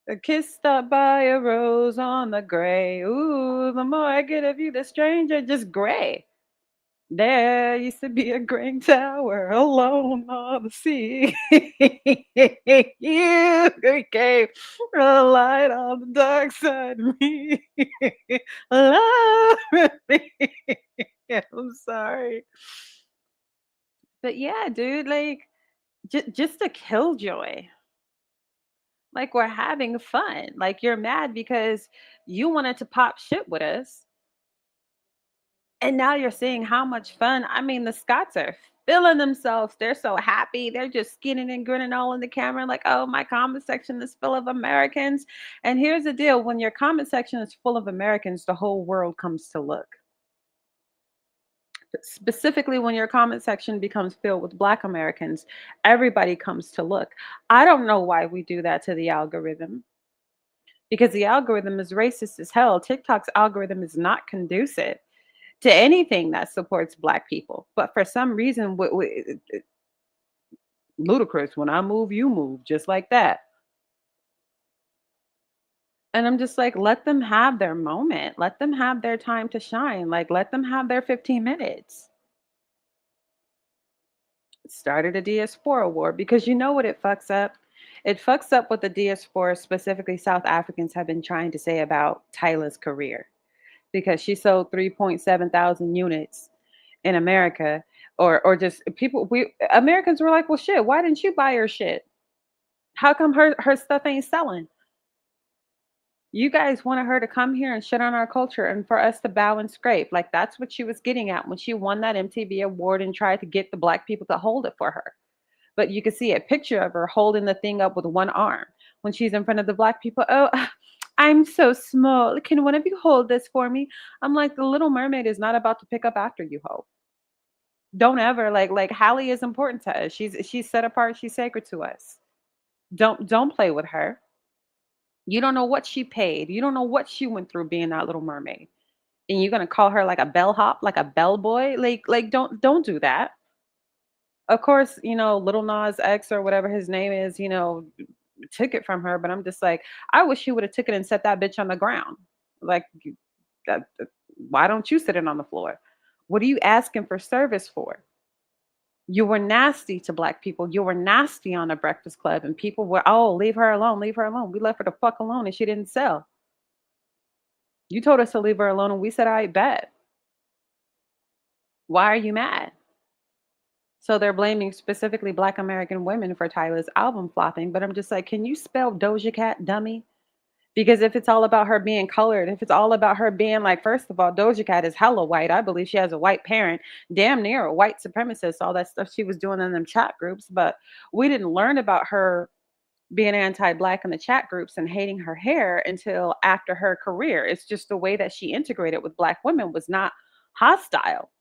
A kiss stopped by a rose on the gray. Ooh, the more I get of you, the stranger, just gray. There used to be a great tower alone on the sea. You became a light on the dark side of me. Love me. I'm sorry. But yeah, dude, like just a killjoy. Like we're having fun. Like you're mad because you wanted to pop shit with us. And now you're seeing how much fun. I mean, the Scots are feeling themselves. They're so happy. They're just skinning and grinning all in the camera, like, oh, my comment section is full of Americans. And here's the deal, when your comment section is full of Americans, the whole world comes to look. Specifically, when your comment section becomes filled with Black Americans, everybody comes to look. I don't know why we do that to the algorithm. Because the algorithm is racist as hell. TikTok's algorithm is not conducive to anything that supports Black people. But for some reason, ludicrous, when I move, you move, just like that. And I'm just like, let them have their moment. Let them have their time to shine. Like, let them have their 15 minutes. Started a Diaspora war because you know what it fucks up? It fucks up what the Diaspora, specifically South Africans, have been trying to say about Tyla's career. Because she sold 3.7 thousand units in America, or just people, we Americans were like, well shit, why didn't you buy her shit? How come her stuff ain't selling? You guys wanted her to come here and shit on our culture and for us to bow and scrape. Like that's what she was getting at when she won that MTV award and tried to get the Black people to hold it for her. But you can see a picture of her holding the thing up with one arm when she's in front of the Black people. Oh, I'm so small. Can one of you hold this for me? I'm like, the Little Mermaid is not about to pick up after you, Hope. Don't ever like Hallie is important to us. She's set apart. She's sacred to us. Don't play with her. You don't know what she paid. You don't know what she went through being that Little Mermaid. And you're gonna call her like a bellhop, like a bellboy. Like don't do that. Of course, you know, Little Nas X or whatever his name is, you know, took it from her. But I'm just like, I wish he would have took it and set that bitch on the ground. Like, why don't you sit it on the floor? What are you asking for service for? You were nasty to Black people. You were nasty on the Breakfast Club, and people were, oh, leave her alone, leave her alone. We left her the fuck alone, and she didn't sell. You told us to leave her alone, and we said, I bet. Why are you mad? So they're blaming specifically Black American women for Tyla's album flopping. But I'm just like, can you spell Doja Cat, dummy? Because if it's all about her being colored, if it's all about her being like, first of all, Doja Cat is hella white. I believe she has a white parent, damn near a white supremacist, all that stuff she was doing in them chat groups. But we didn't learn about her being anti-Black in the chat groups and hating her hair until after her career. It's just the way that she integrated with Black women was not hostile.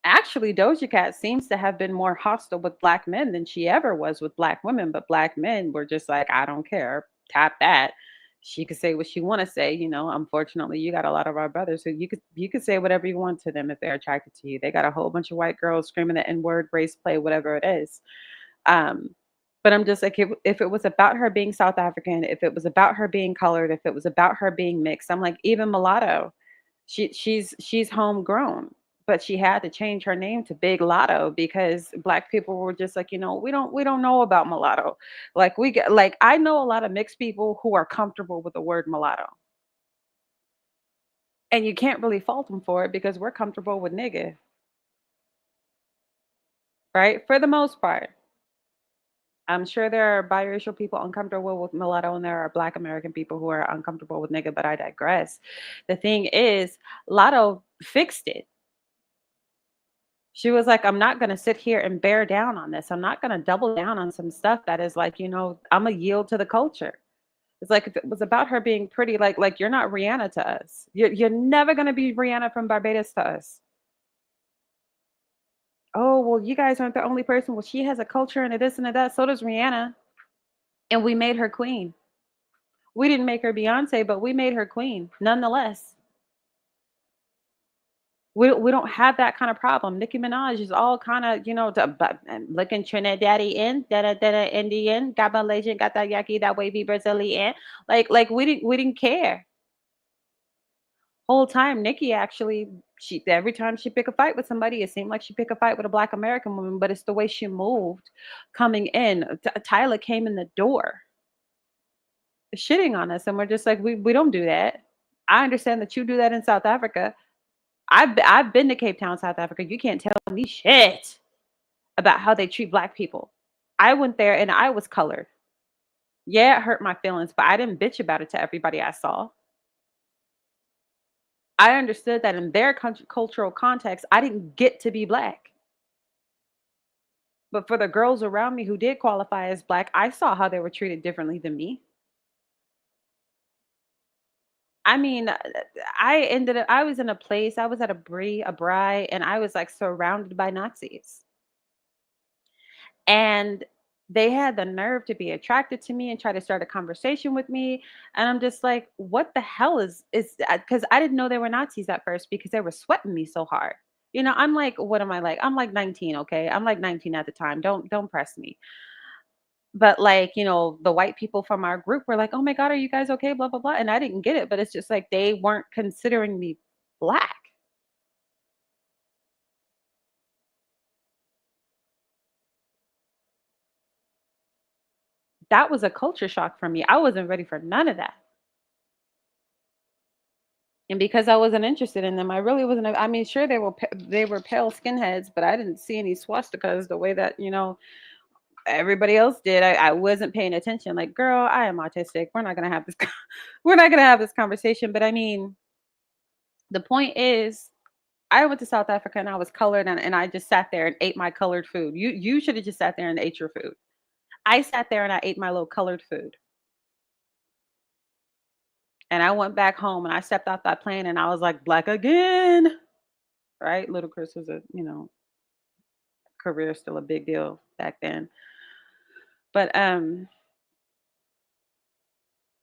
Actually, Doja Cat seems to have been more hostile with Black men than she ever was with Black women, but Black men were just like, I don't care, tap that. She could say what she want to say. You know, unfortunately, you got a lot of our brothers who you could say whatever you want to them if they're attracted to you. They got a whole bunch of white girls screaming the N word, race play, whatever it is. Um, but I'm just like, if it was about her being South African, if it was about her being colored, if it was about her being mixed, I'm like, even mulatto, she's homegrown, but she had to change her name to Big Lotto because black people were just like, we don't know about mulatto. Like we get like I know a lot of mixed people who are comfortable with the word mulatto. And you can't really fault them for it because we're comfortable with nigga, right? For the most part. I'm sure there are biracial people uncomfortable with mulatto, and there are Black American people who are uncomfortable with nigga, but I digress. The thing is, Lotto fixed it. She was like, I'm not going to sit here and bear down on this. I'm not going to double down on some stuff that is like, I'm going to yield to the culture. It's like if it was about her being pretty, like you're not Rihanna to us. You're never going to be Rihanna from Barbados to us. Oh, well, you guys aren't the only person. Well, she has a culture and a this and a that. So does Rihanna. And we made her queen. We didn't make her Beyonce, but we made her queen nonetheless. We don't have that kind of problem. Nicki Minaj is all kind of, looking Trinidadian, in, da da da da Indian, got Malaysian, got that yaki, that wavy Brazilian. Like we didn't care. Whole time, Nicki actually, she every time she pick a fight with somebody, it seemed like she pick a fight with a Black American woman, but it's the way she moved coming in. Tyler came in the door shitting on us, and we're just like, we don't do that. I understand that you do that in South Africa. I've been to Cape Town, South Africa. You can't tell me shit about how they treat Black people. I went there and I was colored. Yeah, it hurt my feelings, but I didn't bitch about it to everybody I saw. I understood that in their cultural context, I didn't get to be Black. But for the girls around me who did qualify as Black, I saw how they were treated differently than me. I mean, I was in a place, I was at a brie, and I was like surrounded by Nazis. And they had the nerve to be attracted to me and try to start a conversation with me. And I'm just like, what the hell is because I didn't know they were Nazis at first because they were sweating me so hard. I'm like, what am I like? I'm like 19, okay? I'm like 19 at the time. Don't press me. But like, the white people from our group were like, oh my God, are you guys okay? Blah, blah, blah. And I didn't get it, but it's just like they weren't considering me Black. That was a culture shock for me. I wasn't ready for none of that. And because I wasn't interested in them, I really wasn't. I mean, sure, they were pale skinheads, but I didn't see any swastikas the way that, everybody else did. I wasn't paying attention. Like, girl, I am autistic. We're not gonna have this. We're not gonna have this conversation. But I mean, the point is, I went to South Africa and I was colored, and I just sat there and ate my colored food. You should have just sat there and ate your food. I sat there and I ate my little colored food. And I went back home and I stepped off that plane and I was like, Black again. Right? Ludacris was career still a big deal back then. But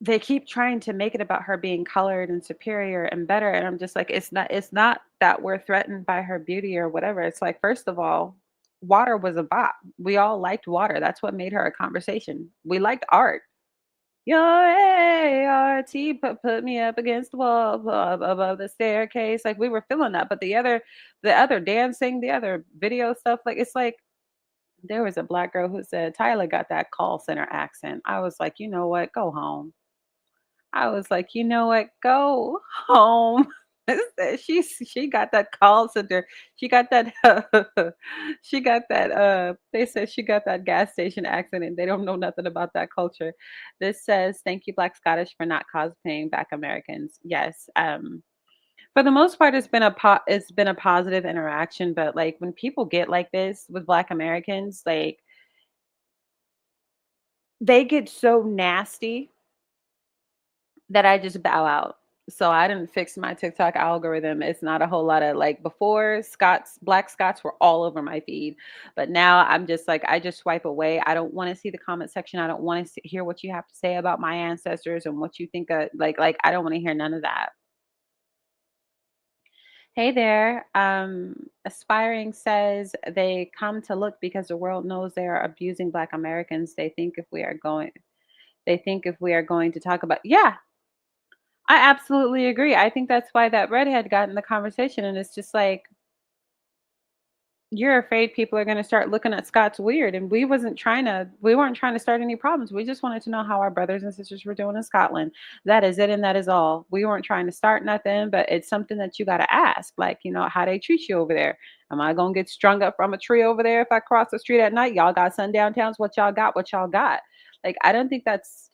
they keep trying to make it about her being colored and superior and better. And I'm just like, it's not that we're threatened by her beauty or whatever. It's like, first of all, water was a bop. We all liked water. That's what made her a conversation. We liked art. Your ART put me up against the wall above the staircase. Like we were feeling that. But the other dancing, the other video stuff, like it's like there was a Black girl who said Tyler got that call center accent. I was like, you know what? Go home. I was like, you know what? Go home. She got that call center. She got that she got that they said she got that gas station accent and they don't know nothing about that culture. This says, thank you, Black Scottish, for not cosplaying Black Americans. Yes. For the most part, it's been a positive interaction, but like when people get like this with Black Americans, like they get so nasty that I just bow out. So I didn't fix my TikTok algorithm. It's not a whole lot of like before Black Scots were all over my feed. But now I'm just like, I just swipe away. I don't want to see the comment section. I don't want to hear what you have to say about my ancestors and what you think of like I don't want to hear none of that. Hey there. Aspiring says they come to look because the world knows they are abusing Black Americans. They think if we are going to talk about, yeah, I absolutely agree. I think that's why that redhead got in the conversation, and it's just like you're afraid people are going to start looking at Scott's weird, and we weren't trying to start any problems. We just wanted to know how our brothers and sisters were doing in Scotland. That is it, and that is all. We weren't trying to start nothing, but it's something that you got to ask, like, how they treat you over there. Am I going to get strung up from a tree over there if I cross the street at night? Y'all got sundown towns. What y'all got? What y'all got? Like, I don't think that's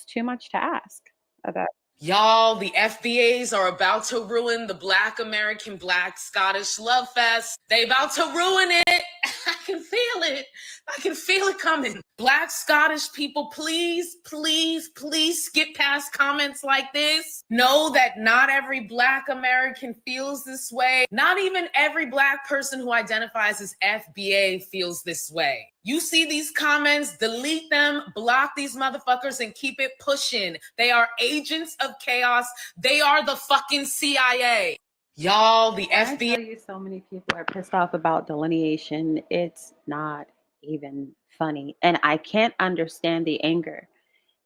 too much to ask about. Y'all, the FBAs are about to ruin the Black American, Black Scottish love fest. They about to ruin it. I can feel it. I can feel it coming. Black Scottish people, please, please, please skip past comments like this. Know that not every Black American feels this way. Not even every Black person who identifies as FBA feels this way. You see these comments, delete them, block these motherfuckers, and keep it pushing. They are agents of chaos. They are the fucking CIA. Y'all, the I FBI. tell you, so many people are pissed off about delineation. It's not even funny. And I can't understand the anger.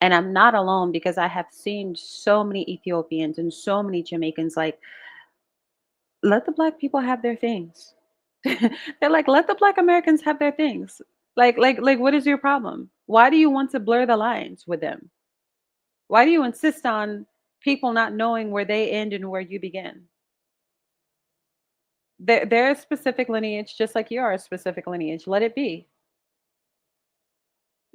And I'm not alone because I have seen so many Ethiopians and so many Jamaicans like, let the Black people have their things. They're like, let the Black Americans have their things. Like, what is your problem? Why do you want to blur the lines with them? Why do you insist on people not knowing where they end and where you begin? They're a specific lineage, just like you are a specific lineage. Let it be.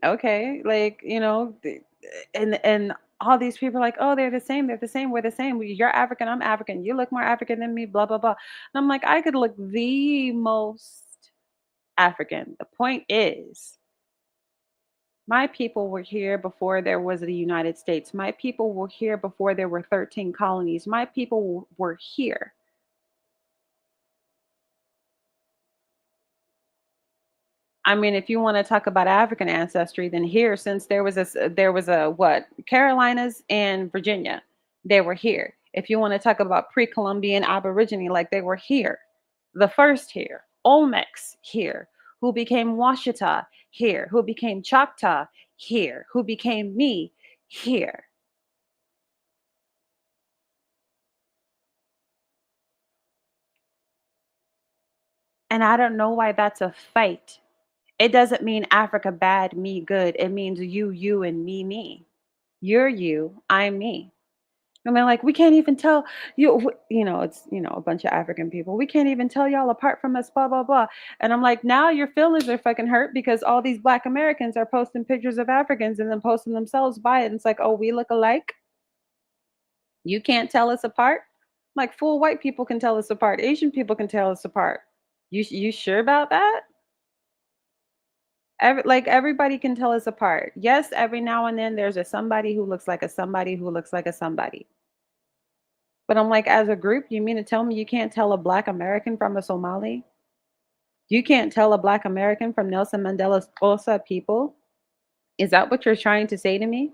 Okay, like and all these people are like, oh, they're the same, we're the same. You're African, I'm African. You look more African than me, blah blah blah. And I'm like, I could look the most African. The point is, my people were here before there was the United States. My people were here before there were 13 colonies. My people were here. I mean, if you want to talk about African ancestry, then here, since there was a what, Carolinas and Virginia, they were here. If you want to talk about pre-Columbian Aborigine, like they were here, the first here, Olmecs here, who became Washita here, who became Choctaw here, who became me here. And I don't know why that's a fight. It doesn't mean Africa bad, me good. It means you, and me. You're you, I'm me. I mean, like, we can't even tell it's, a bunch of African people. We can't even tell y'all apart from us, blah, blah, blah. And I'm like, now your feelings are fucking hurt because all these Black Americans are posting pictures of Africans and then posting themselves by it. And it's like, oh, we look alike. You can't tell us apart. Like, full white people can tell us apart. Asian people can tell us apart. You sure about that? Everybody can tell us apart. Yes, every now and then there's a somebody who looks like a somebody who looks like a somebody. But I'm like, as a group, you mean to tell me you can't tell a Black American from a Somali? You can't tell a Black American from Nelson Mandela's Xhosa people? Is that what you're trying to say to me?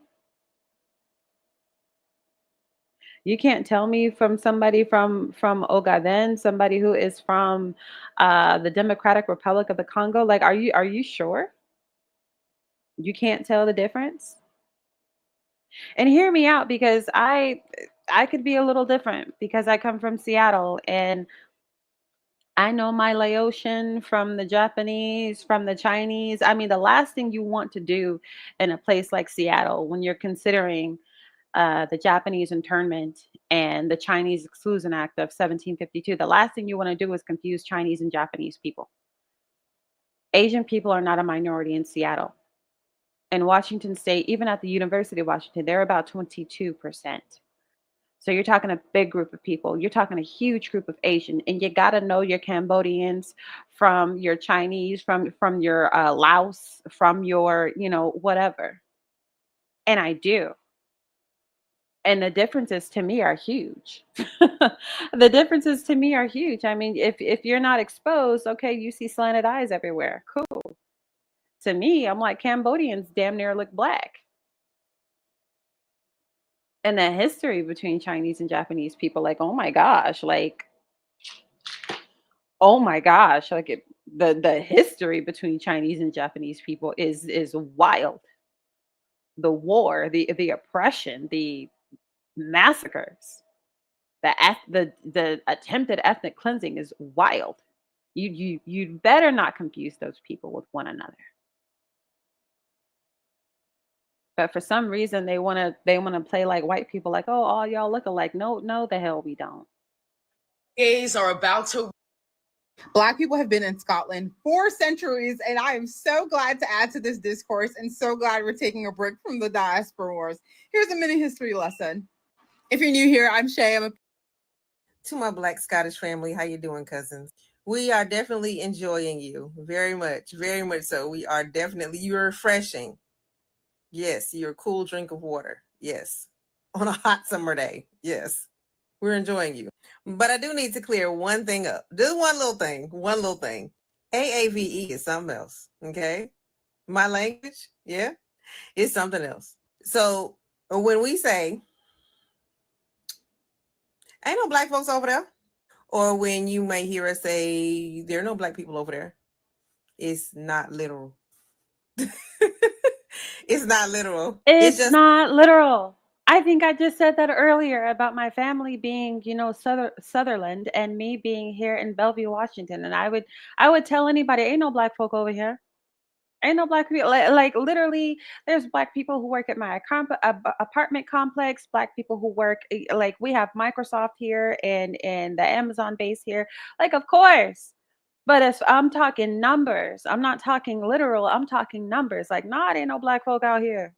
You can't tell me from somebody from Ogaden, somebody who is from the Democratic Republic of the Congo. Like, are you sure? You can't tell the difference? And hear me out, because I could be a little different because I come from Seattle and I know my Laotian from the Japanese, from the Chinese. I mean, the last thing you want to do in a place like Seattle when you're considering the Japanese internment and the Chinese Exclusion Act of 1752, the last thing you want to do is confuse Chinese and Japanese people. Asian people are not a minority in Seattle. In Washington State, even at the University of Washington, they're about 22%. So you're talking a big group of people. You're talking a huge group of Asian, and you got to know your Cambodians from your Chinese, from your Laos, from your, whatever. And I do. And the differences to me are huge. The differences to me are huge. I mean, if you're not exposed, okay, you see slanted eyes everywhere. Cool. To me, I'm like, Cambodians damn near look black. And the history between Chinese and Japanese people, like, oh my gosh, like, oh my gosh, like the history between Chinese and Japanese people is wild. The war, the oppression, the massacres, the attempted ethnic cleansing is wild. You better not confuse those people with one another. But for some reason they wanna play like white people, like, oh, all y'all look alike. No, no, the hell we don't. Gays are about to. Black people have been in Scotland for centuries, and I am so glad to add to this discourse and so glad we're taking a break from the diaspora wars. Here's a mini history lesson. If you're new here, I'm Shay. To my Black Scottish family, how you doing, cousins? We are definitely enjoying you very much so. We are definitely, you're refreshing. Yes, you're a cool drink of water. Yes, on a hot summer day. Yes, we're enjoying you. But I do need to clear one thing up. Just one little thing. AAVE is something else, okay? My language, yeah, is something else. So when we say, ain't no black folks over there, or when you may hear us say, there are no black people over there, it's not literal. It's not literal. It's just not literal. I think I just said that earlier about my family being, Sutherland, and me being here in Bellevue, Washington. And I would tell anybody, ain't no black folk over here. Ain't no black people. Like literally, there's black people who work at my apartment complex. Black people who work, like, we have Microsoft here and the Amazon base here. Like, of course. But if I'm talking numbers, I'm not talking literal. I'm talking numbers. Like, nah, it ain't no black folk out here.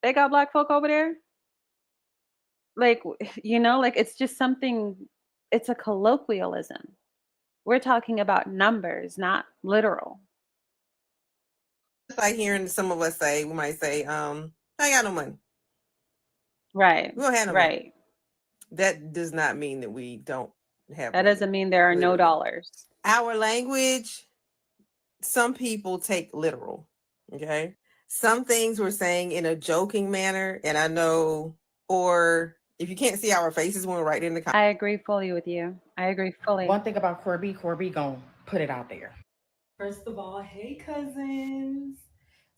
They got black folk over there. Like, like, it's just something. It's a colloquialism. We're talking about numbers, not literal. like hearing some of us say, we might say, I ain't got no money. Right. We don't have no right. money. That does not mean that we don't have That money. doesn't mean there are no Literally. dollars. Our language, some people take literal. Okay. Some things we're saying in a joking manner, and I know, or if you can't see our faces when we're writing in the comments. I agree fully with you. I agree fully. One thing about Corby gonna put it out there. First of all, hey cousins.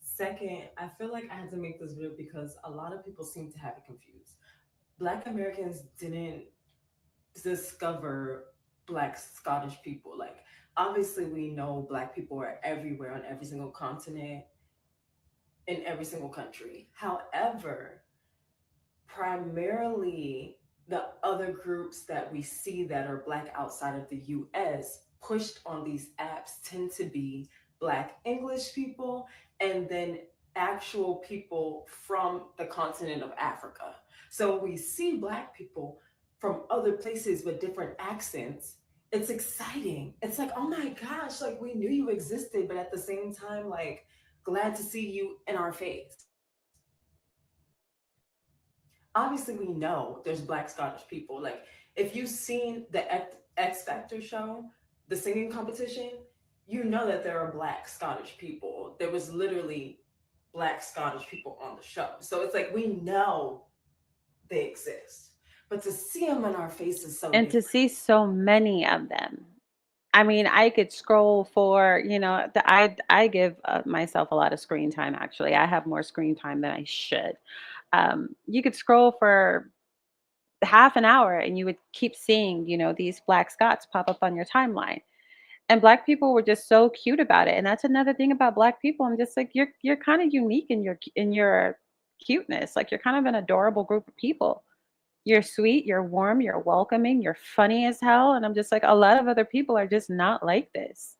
Second, I feel like I had to make this video because a lot of people seem to have it confused. Black Americans didn't discover Black Scottish people. Like, obviously we know Black people are everywhere on every single continent, in every single country. However, primarily the other groups that we see that are Black outside of the US pushed on these apps tend to be Black English people and then actual people from the continent of Africa. So we see Black people from other places with different accents. It's exciting. It's like, oh my gosh, like, we knew you existed, but at the same time, like, glad to see you in our face. Obviously, we know there's Black Scottish people. Like, if you've seen the X Factor show, the singing competition, you know that there are Black Scottish people. There was literally Black Scottish people on the show. So it's like, we know they exist. But to see them in our faces so and to see so many of them. I mean, I could scroll for, I give myself a lot of screen time, actually. I have more screen time than I should. You could scroll for half an hour and you would keep seeing, these Black Scots pop up on your timeline. And Black people were just so cute about it. And that's another thing about Black people. I'm just like, you're kind of unique in your cuteness. Like, you're kind of an adorable group of people. You're sweet, you're warm, you're welcoming, you're funny as hell. And I'm just like, a lot of other people are just not like this.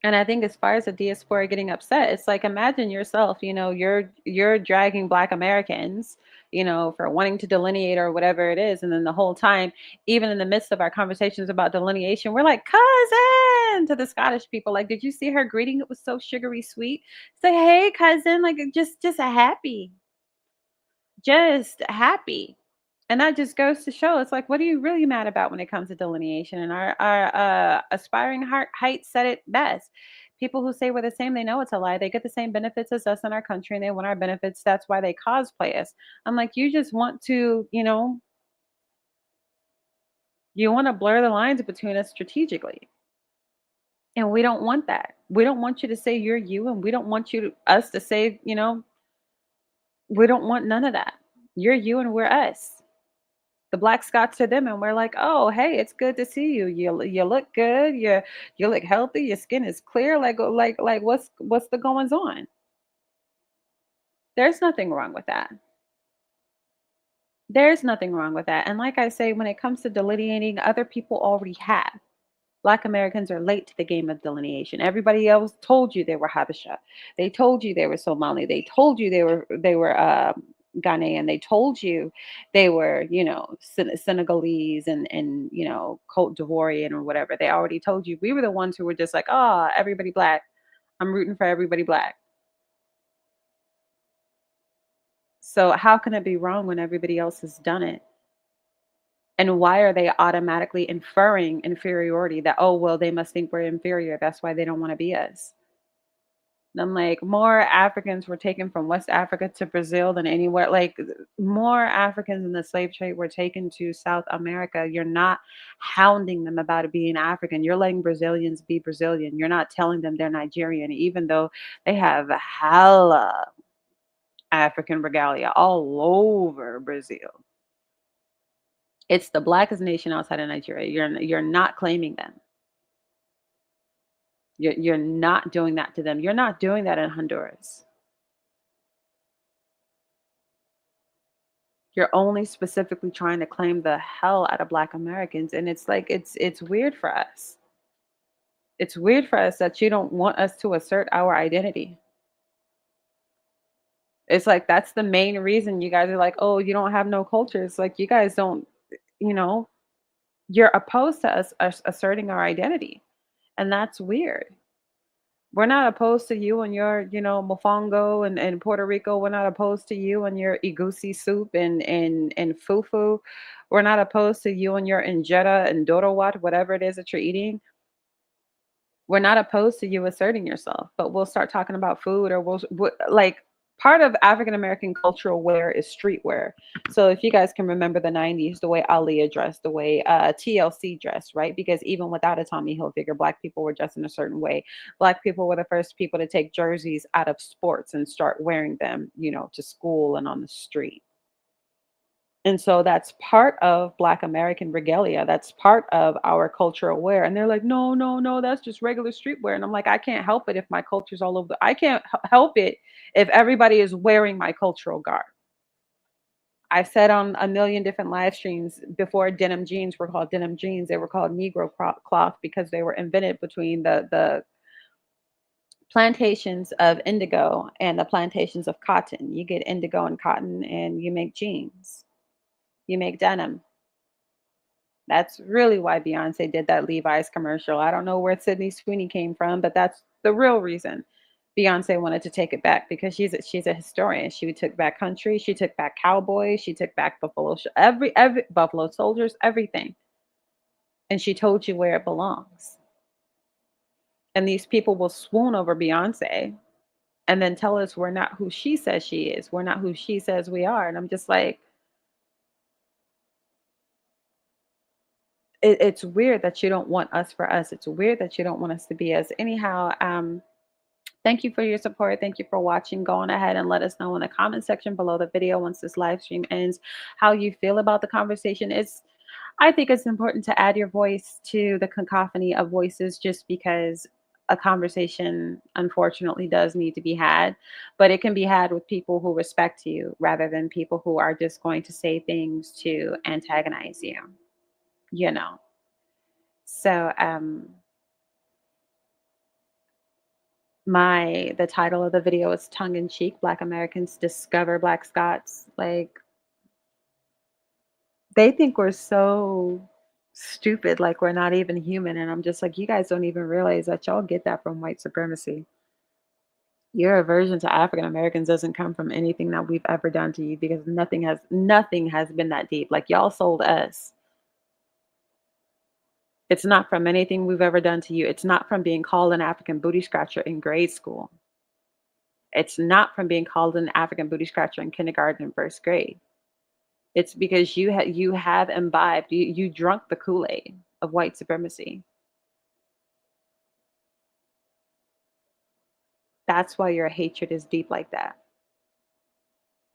And I think as far as the diaspora getting upset, it's like, imagine yourself, you're dragging Black Americans, for wanting to delineate or whatever it is. And then the whole time, even in the midst of our conversations about delineation, we're like, cousin, to the Scottish people. Like, did you see her greeting? It was so sugary sweet. Say, hey, cousin, like, just a happy. just happy. And that just goes to show, it's like, what are you really mad about when it comes to delineation? And our aspiring heights said it best. People who say we're the same, they know it's a lie. They get the same benefits as us in our country, and they want our benefits. That's why they cosplay us. I'm like, you just want to, you want to blur the lines between us strategically. And we don't want that. We don't want you to say you're you, and we don't want us to say, we don't want none of that. You're you and we're us. The Black Scots are them, and we're like, oh, hey, it's good to see you. You look good. You look healthy. Your skin is clear. Like what's the goings on? There's nothing wrong with that. There's nothing wrong with that. And like I say, when it comes to delineating, other people already have. Black Americans are late to the game of delineation. Everybody else told you they were Habesha. They told you they were Somali. They told you they were Ghanaian. They told you they were, Senegalese and Cote d'Ivoirian or whatever. They already told you. We were the ones who were just like, oh, everybody black. I'm rooting for everybody black. So how can it be wrong when everybody else has done it? And why are they automatically inferring inferiority that, oh, well, they must think we're inferior. That's why they don't want to be us. And I'm like, more Africans were taken from West Africa to Brazil than anywhere. Like, more Africans in the slave trade were taken to South America. You're not hounding them about it being African. You're letting Brazilians be Brazilian. You're not telling them they're Nigerian, even though they have hella African regalia all over Brazil. It's the blackest nation outside of Nigeria. You're not claiming them. You're not doing that to them. You're not doing that in Honduras. You're only specifically trying to claim the hell out of Black Americans, and it's like it's weird for us. It's weird for us that you don't want us to assert our identity. It's like that's the main reason you guys are like, oh, you don't have no culture. It's like you guys don't, you're opposed to us asserting our identity, and that's weird. We're not opposed to you and your, mofongo and Puerto Rico. We're not opposed to you and your igusi soup and fufu. We're not opposed to you and your injera and dorowat, whatever it is that you're eating. We're not opposed to you asserting yourself, but we'll start talking about food, or like part of African American cultural wear is streetwear. So if you guys can remember the 90s, the way Aaliyah dressed, the way TLC dressed, right? Because even without a Tommy Hilfiger, Black people were dressed in a certain way. Black people were the first people to take jerseys out of sports and start wearing them, to school and on the street. And so that's part of Black American regalia. That's part of our cultural wear. And they're like, no, no, no, that's just regular streetwear. And I'm like, I can't help it if my culture's all over. I can't help it if everybody is wearing my cultural garb. I said on a million different live streams before, denim jeans were called denim jeans. They were called Negro cloth because they were invented between the plantations of indigo and the plantations of cotton. You get indigo and cotton and you make jeans. You make denim. That's really why Beyonce did that Levi's commercial. I don't know where Sydney Sweeney came from, but that's the real reason Beyonce wanted to take it back, because she's a historian. She took back country. She took back cowboys. She took back buffalo, every buffalo soldiers, everything. And she told you where it belongs. And these people will swoon over Beyonce and then tell us we're not who she says she is. We're not who she says we are. And I'm just like, it's weird that you don't want us for us. It's weird that you don't want us to be us. Anyhow, thank you for your support. Thank you for watching. Go on ahead and let us know in the comment section below the video once this live stream ends how you feel about the conversation. I think it's important to add your voice to the cacophony of voices, just because a conversation unfortunately does need to be had, but it can be had with people who respect you rather than people who are just going to say things to antagonize you. So the title of the video is tongue in cheek, Black Americans discover Black Scots. Like, they think we're so stupid, like we're not even human. And I'm just like, you guys don't even realize that y'all get that from white supremacy. Your aversion to African Americans doesn't come from anything that we've ever done to you, because nothing has been that deep. Like, y'all sold us. It's not from anything we've ever done to you. It's not from being called an African booty scratcher in grade school. It's not from being called an African booty scratcher in kindergarten and first grade. It's because you have imbibed, you drunk the Kool-Aid of white supremacy. That's why your hatred is deep like that.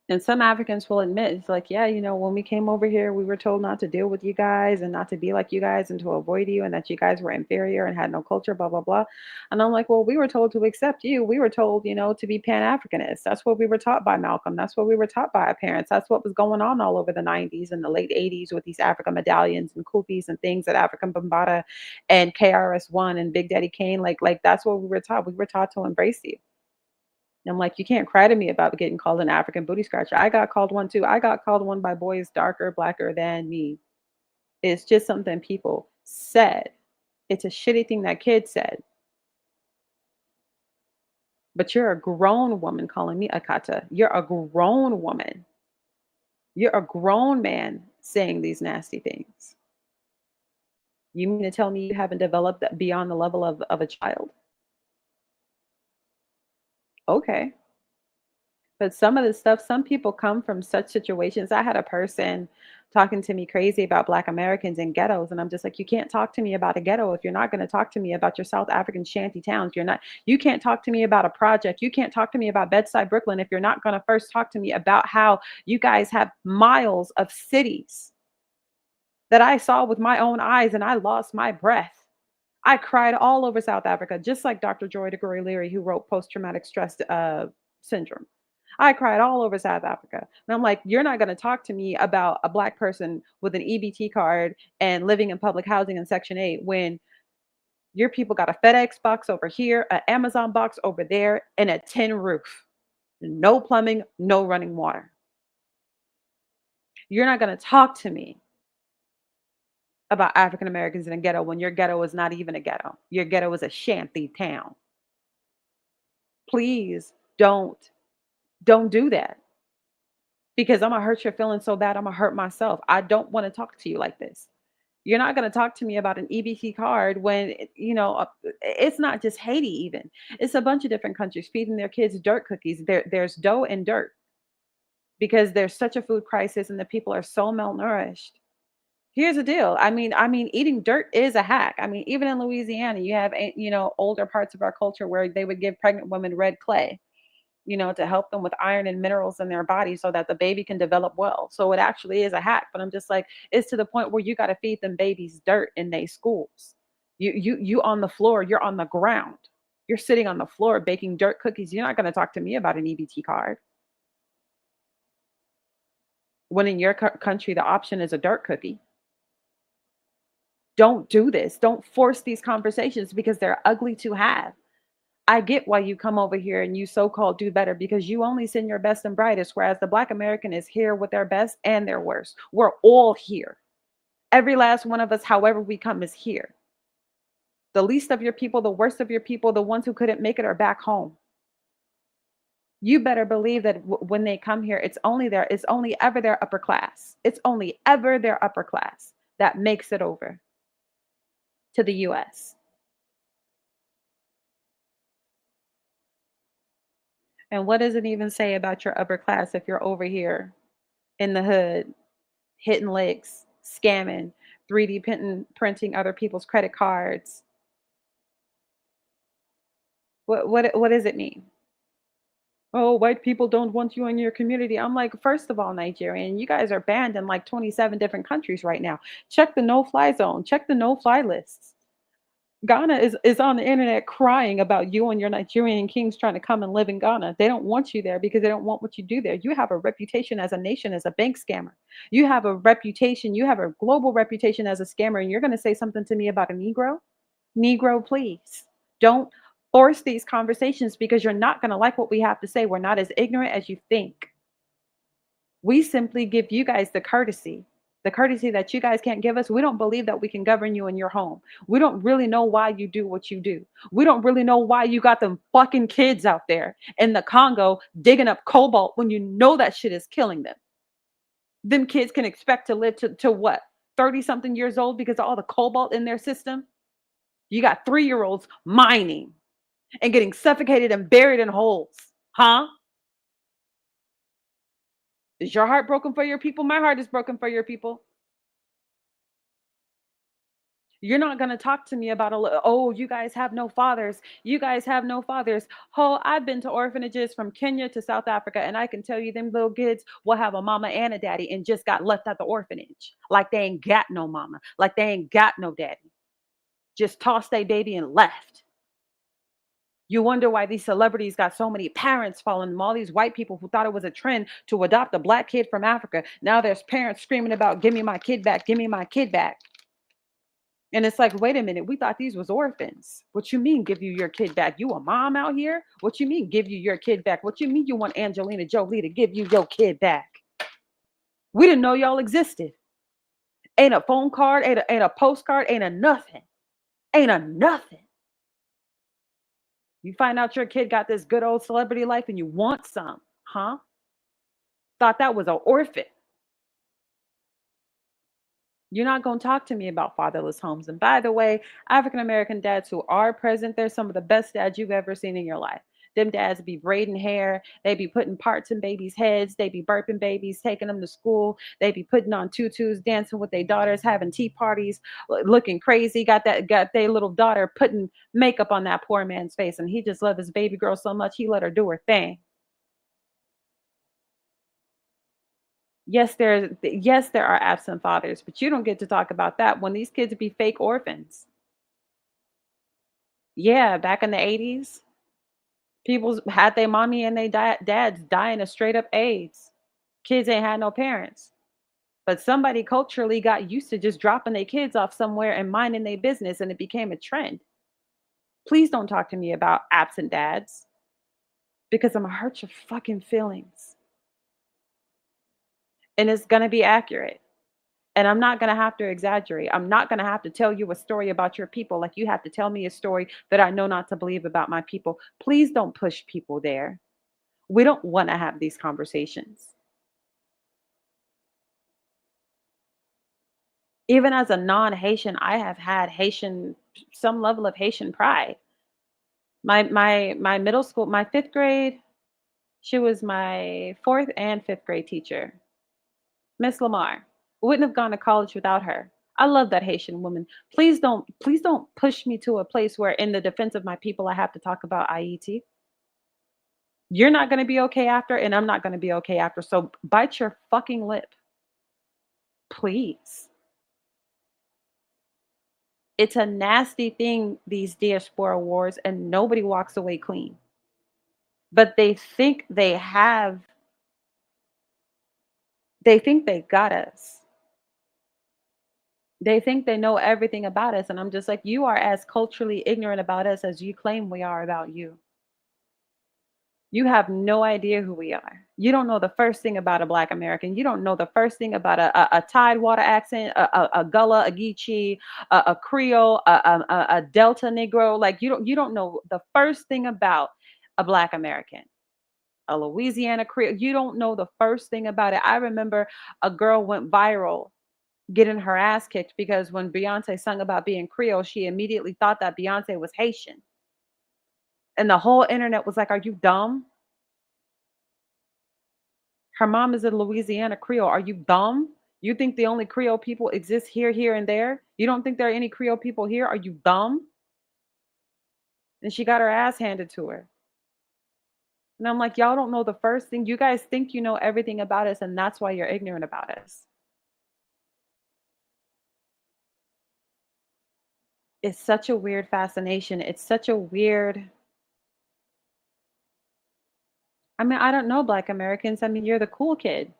And some Africans will admit, it's like, yeah, when we came over here, we were told not to deal with you guys and not to be like you guys and to avoid you and that you guys were inferior and had no culture, blah, blah, blah. And I'm like, well, we were told to accept you. We were told, to be Pan-Africanist. That's what we were taught by Malcolm. That's what we were taught by our parents. That's what was going on all over the 90s and the late 80s with these African medallions and kufis and things at African Bambaataa and KRS-One and Big Daddy Kane. Like that's what we were taught. We were taught to embrace you. I'm like, you can't cry to me about getting called an African booty scratcher. I got called one too. I got called one by boys darker, blacker than me. It's just something people said. It's a shitty thing that kid said. But you're a grown woman calling me a kata. You're a grown woman. You're a grown man saying these nasty things. You mean to tell me you haven't developed that beyond the level of a child? Okay. But some of the stuff, some people come from such situations. I had a person talking to me crazy about Black Americans in ghettos. And I'm just like, you can't talk to me about a ghetto if you're not going to talk to me about your South African shanty towns. You can't talk to me about a project. You can't talk to me about Bedside, Brooklyn, if you're not going to first talk to me about how you guys have miles of cities that I saw with my own eyes and I lost my breath. I cried all over South Africa, just like Dr. Joy DeGory Leary, who wrote Post-Traumatic Stress Syndrome. I cried all over South Africa. And I'm like, you're not going to talk to me about a Black person with an EBT card and living in public housing in Section 8 when your people got a FedEx box over here, an Amazon box over there, and a tin roof. No plumbing, no running water. You're not going to talk to me about African Americans in a ghetto when your ghetto is not even a ghetto. Your ghetto is a shanty town. Please don't do that, because I'm gonna hurt your feelings so bad I'm gonna hurt myself. I don't want to talk to you like this. You're not gonna talk to me about an EBT card when it's not just Haiti. Even it's a bunch of different countries feeding their kids dirt cookies. There's dough and dirt because there's such a food crisis and the people are so malnourished. Here's the deal. I mean, eating dirt is a hack. I mean, even in Louisiana, you have older parts of our culture where they would give pregnant women red clay, to help them with iron and minerals in their body so that the baby can develop well. So it actually is a hack. But I'm just like, it's to the point where you got to feed them babies dirt in their schools. You on the floor, you're on the ground. You're sitting on the floor baking dirt cookies. You're not going to talk to me about an EBT card. When in your country, the option is a dirt cookie. Don't do this. Don't force these conversations because they're ugly to have. I get why you come over here and you so-called do better because you only send your best and brightest, whereas the Black American is here with their best and their worst. We're all here. Every last one of us, however we come, is here. The least of your people, the worst of your people, the ones who couldn't make it are back home. You better believe that when they come here, it's only ever their upper class. It's only ever their upper class that makes it over to the US. And what does it even say about your upper class if you're over here in the hood, hitting licks, scamming, 3D printing other people's credit cards? What does it mean? Oh, white people don't want you in your community. I'm like, first of all, Nigerian, you guys are banned in like 27 different countries right now. Check the no-fly zone. Check the no-fly lists. Ghana is on the internet crying about you and your Nigerian kings trying to come and live in Ghana. They don't want you there because they don't want what you do there. You have a reputation as a nation as a bank scammer. You have a reputation, you have a global reputation as a scammer, and you're going to say something to me about a Negro? Negro, please. Don't force these conversations because you're not going to like what we have to say. We're not as ignorant as you think. We simply give you guys the courtesy The courtesy that you guys can't give us, we don't believe that we can govern you in your home. We don't really know why you do what you do. We don't really know why you got them fucking kids out there in the Congo digging up cobalt when you know that shit is killing them. Them kids can expect to live to what? 30 something years old because of all the cobalt in their system? You got 3-year-olds mining and getting suffocated and buried in holes. Huh? Is your heart broken for your people? My heart is broken for your people. You're not going to talk to me about, oh, you guys have no fathers. You guys have no fathers. Oh, I've been to orphanages from Kenya to South Africa, and I can tell you them little kids will have a mama and a daddy and just got left at the orphanage. Like they ain't got no mama. Like they ain't got no daddy. Just tossed their baby and left. You wonder why these celebrities got so many parents following them. All these white people who thought it was a trend to adopt a black kid from Africa. Now there's parents screaming about, give me my kid back, give me my kid back. And it's like, wait a minute, we thought these was orphans. What you mean give you your kid back? You a mom out here? What you mean give you your kid back? What you mean you want Angelina Jolie to give you your kid back? We didn't know y'all existed. Ain't a phone card, ain't a postcard, ain't a nothing. Ain't a nothing. You find out your kid got this good old celebrity life and you want some, huh? Thought that was an orphan. You're not going to talk to me about fatherless homes. And by the way, African American dads who are present, they're some of the best dads you've ever seen in your life. Them dads be braiding hair. They be putting parts in babies' heads. They be burping babies, taking them to school. They be putting on tutus, dancing with their daughters, having tea parties, looking crazy. Got their little daughter putting makeup on that poor man's face. And he just loved his baby girl so much, he let her do her thing. Yes, there are absent fathers, but you don't get to talk about that when these kids be fake orphans. Yeah, back in the 80s, people had their mommy and their dads dying of straight up AIDS. Kids ain't had no parents. But somebody culturally got used to just dropping their kids off somewhere and minding their business, and it became a trend. Please don't talk to me about absent dads because I'm going to hurt your fucking feelings. And it's going to be accurate. And I'm not going to have to exaggerate. I'm not going to have to tell you a story about your people like you have to tell me a story that I know not to believe about my people. Please don't push people there. We don't want to have these conversations. Even as a non-Haitian, I have had some level of Haitian pride. My middle school, my 5th grade, she was my 4th and 5th grade teacher. Miss Lamar. Wouldn't have gone to college without her. I love that Haitian woman. Please don't push me to a place where in the defense of my people I have to talk about IET. You're not going to be okay after, and I'm not going to be okay after. So bite your fucking lip. Please. It's a nasty thing, these diaspora wars, and nobody walks away clean. But they think they got us. They think they know everything about us. And I'm just like, you are as culturally ignorant about us as you claim we are about you. You have no idea who we are. You don't know the first thing about a Black American. You don't know the first thing about a Tidewater accent, a Gullah, a Geechee, a Creole, a Delta Negro. Like you don't know the first thing about a Black American, a Louisiana Creole. You don't know the first thing about it. I remember a girl went viral getting her ass kicked because when Beyonce sung about being Creole, she immediately thought that Beyonce was Haitian. And the whole internet was like, are you dumb? Her mom is a Louisiana Creole. Are you dumb? You think the only Creole people exist here, here, and there? You don't think there are any Creole people here? Are you dumb? And she got her ass handed to her. And I'm like, y'all don't know the first thing. You guys think you know everything about us, and that's why you're ignorant about us. It's such a weird fascination. It's such a weird. I mean, I don't know Black Americans. I mean, you're the cool kid.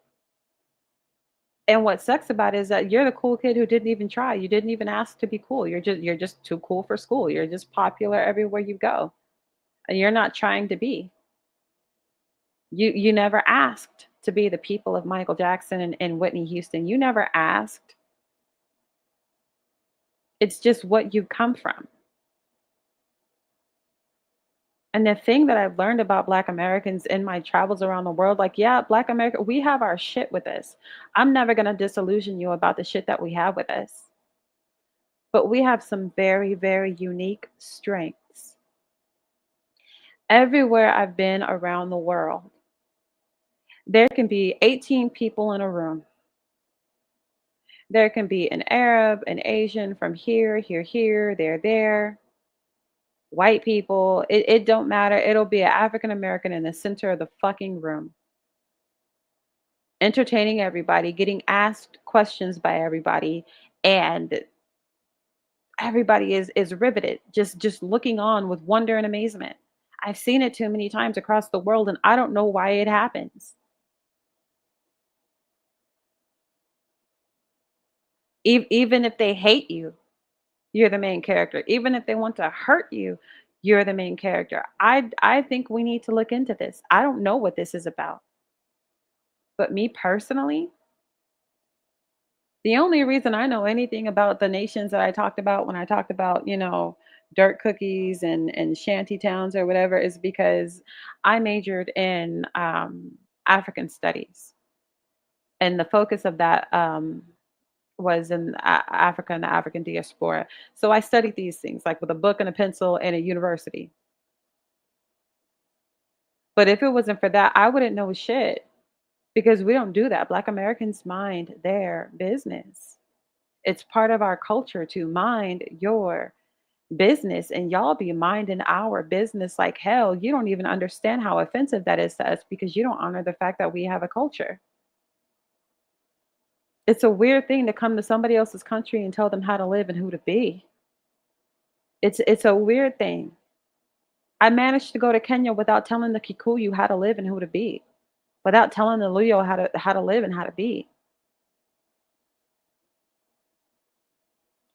And what sucks about it is that you're the cool kid who didn't even try. You didn't even ask to be cool. You're just too cool for school. You're just popular everywhere you go. And you're not trying to be. You never asked to be the people of Michael Jackson and Whitney Houston. You never asked. It's just what you come from. And the thing that I've learned about Black Americans in my travels around the world, like, yeah, Black America, we have our shit with us. I'm never going to disillusion you about the shit that we have with us. But we have some very, very unique strengths. Everywhere I've been around the world, there can be 18 people in a room. There can be an Arab, an Asian from here, there, white people. It don't matter. It'll be an African American in the center of the fucking room, entertaining everybody, getting asked questions by everybody, and everybody is riveted, just looking on with wonder and amazement. I've seen it too many times across the world, and I don't know why it happens. Even if they hate you, you're the main character. Even if they want to hurt you, you're the main character. I think we need to look into this. I don't know what this is about. But me personally, the only reason I know anything about the nations that I talked about when I talked about, dirt cookies and shanty towns or whatever is because I majored in African studies. And the focus of that was in Africa and the African diaspora. So I studied these things like with a book and a pencil and a university. But if it wasn't for that, I wouldn't know shit because we don't do that. Black Americans mind their business. It's part of our culture to mind your business, and y'all be minding our business like hell. You don't even understand how offensive that is to us because you don't honor the fact that we have a culture. It's a weird thing to come to somebody else's country and tell them how to live and who to be. It's a weird thing. I managed to go to Kenya without telling the Kikuyu how to live and who to be, without telling the Luo how to live and how to be.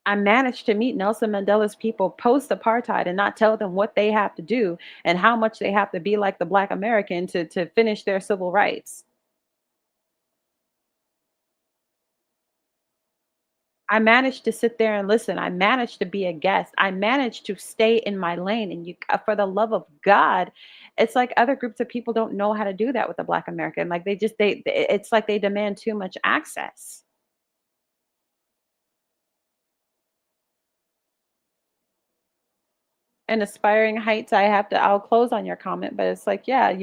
I managed to meet Nelson Mandela's people post apartheid and not tell them what they have to do and how much they have to be like the Black American to finish their civil rights. I managed to sit there and listen. I managed to be a guest. I managed to stay in my lane. And for the love of God, it's like other groups of people don't know how to do that with the Black American. Like it's like they demand too much access. And aspiring heights, I'll close on your comment, but it's like, yeah,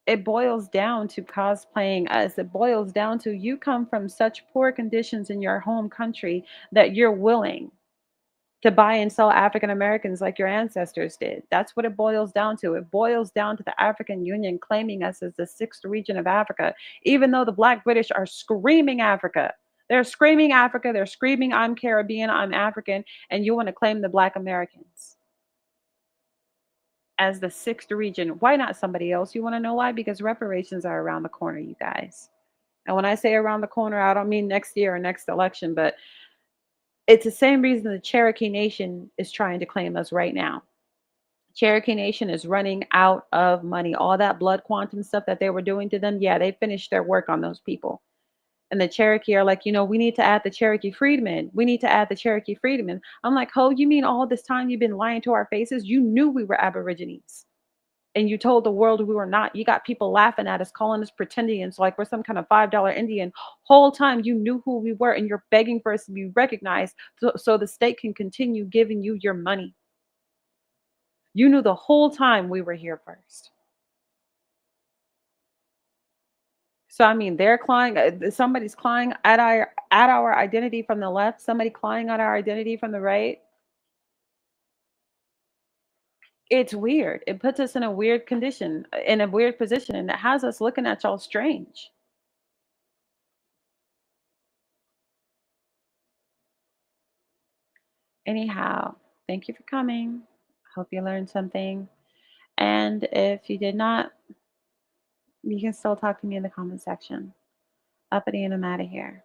it boils down to cosplaying us. It boils down to you come from such poor conditions in your home country that you're willing to buy and sell African Americans like your ancestors did. That's what it boils down to. It boils down to the African Union claiming us as the sixth region of Africa, even though the Black British are screaming Africa. They're screaming Africa. They're screaming, I'm Caribbean, I'm African, and you want to claim the Black Americans as the sixth region. Why not somebody else? You want to know why? Because reparations are around the corner, you guys. And when I say around the corner, I don't mean next year or next election, but it's the same reason the Cherokee Nation is trying to claim us right now. Cherokee Nation is running out of money. All that blood quantum stuff that they were doing to them, yeah, they finished their work on those people. And the Cherokee are like, we need to add the Cherokee freedmen. We need to add the Cherokee freedmen. I'm like, oh, you mean all this time you've been lying to our faces? You knew we were Aborigines. And you told the world we were not. You got people laughing at us, calling us pretendians like we're some kind of $5 Indian. Whole time you knew who we were, and you're begging for us to be recognized so the state can continue giving you your money. You knew the whole time we were here first. So I mean, they're clawing. Somebody's clawing at our identity from the left. Somebody clawing at our identity from the right. It's weird. It puts us in a weird condition, in a weird position, and it has us looking at y'all strange. Anyhow, thank you for coming. Hope you learned something. And if you did not, you can still talk to me in the comment section. Uppity, and I'm out of here.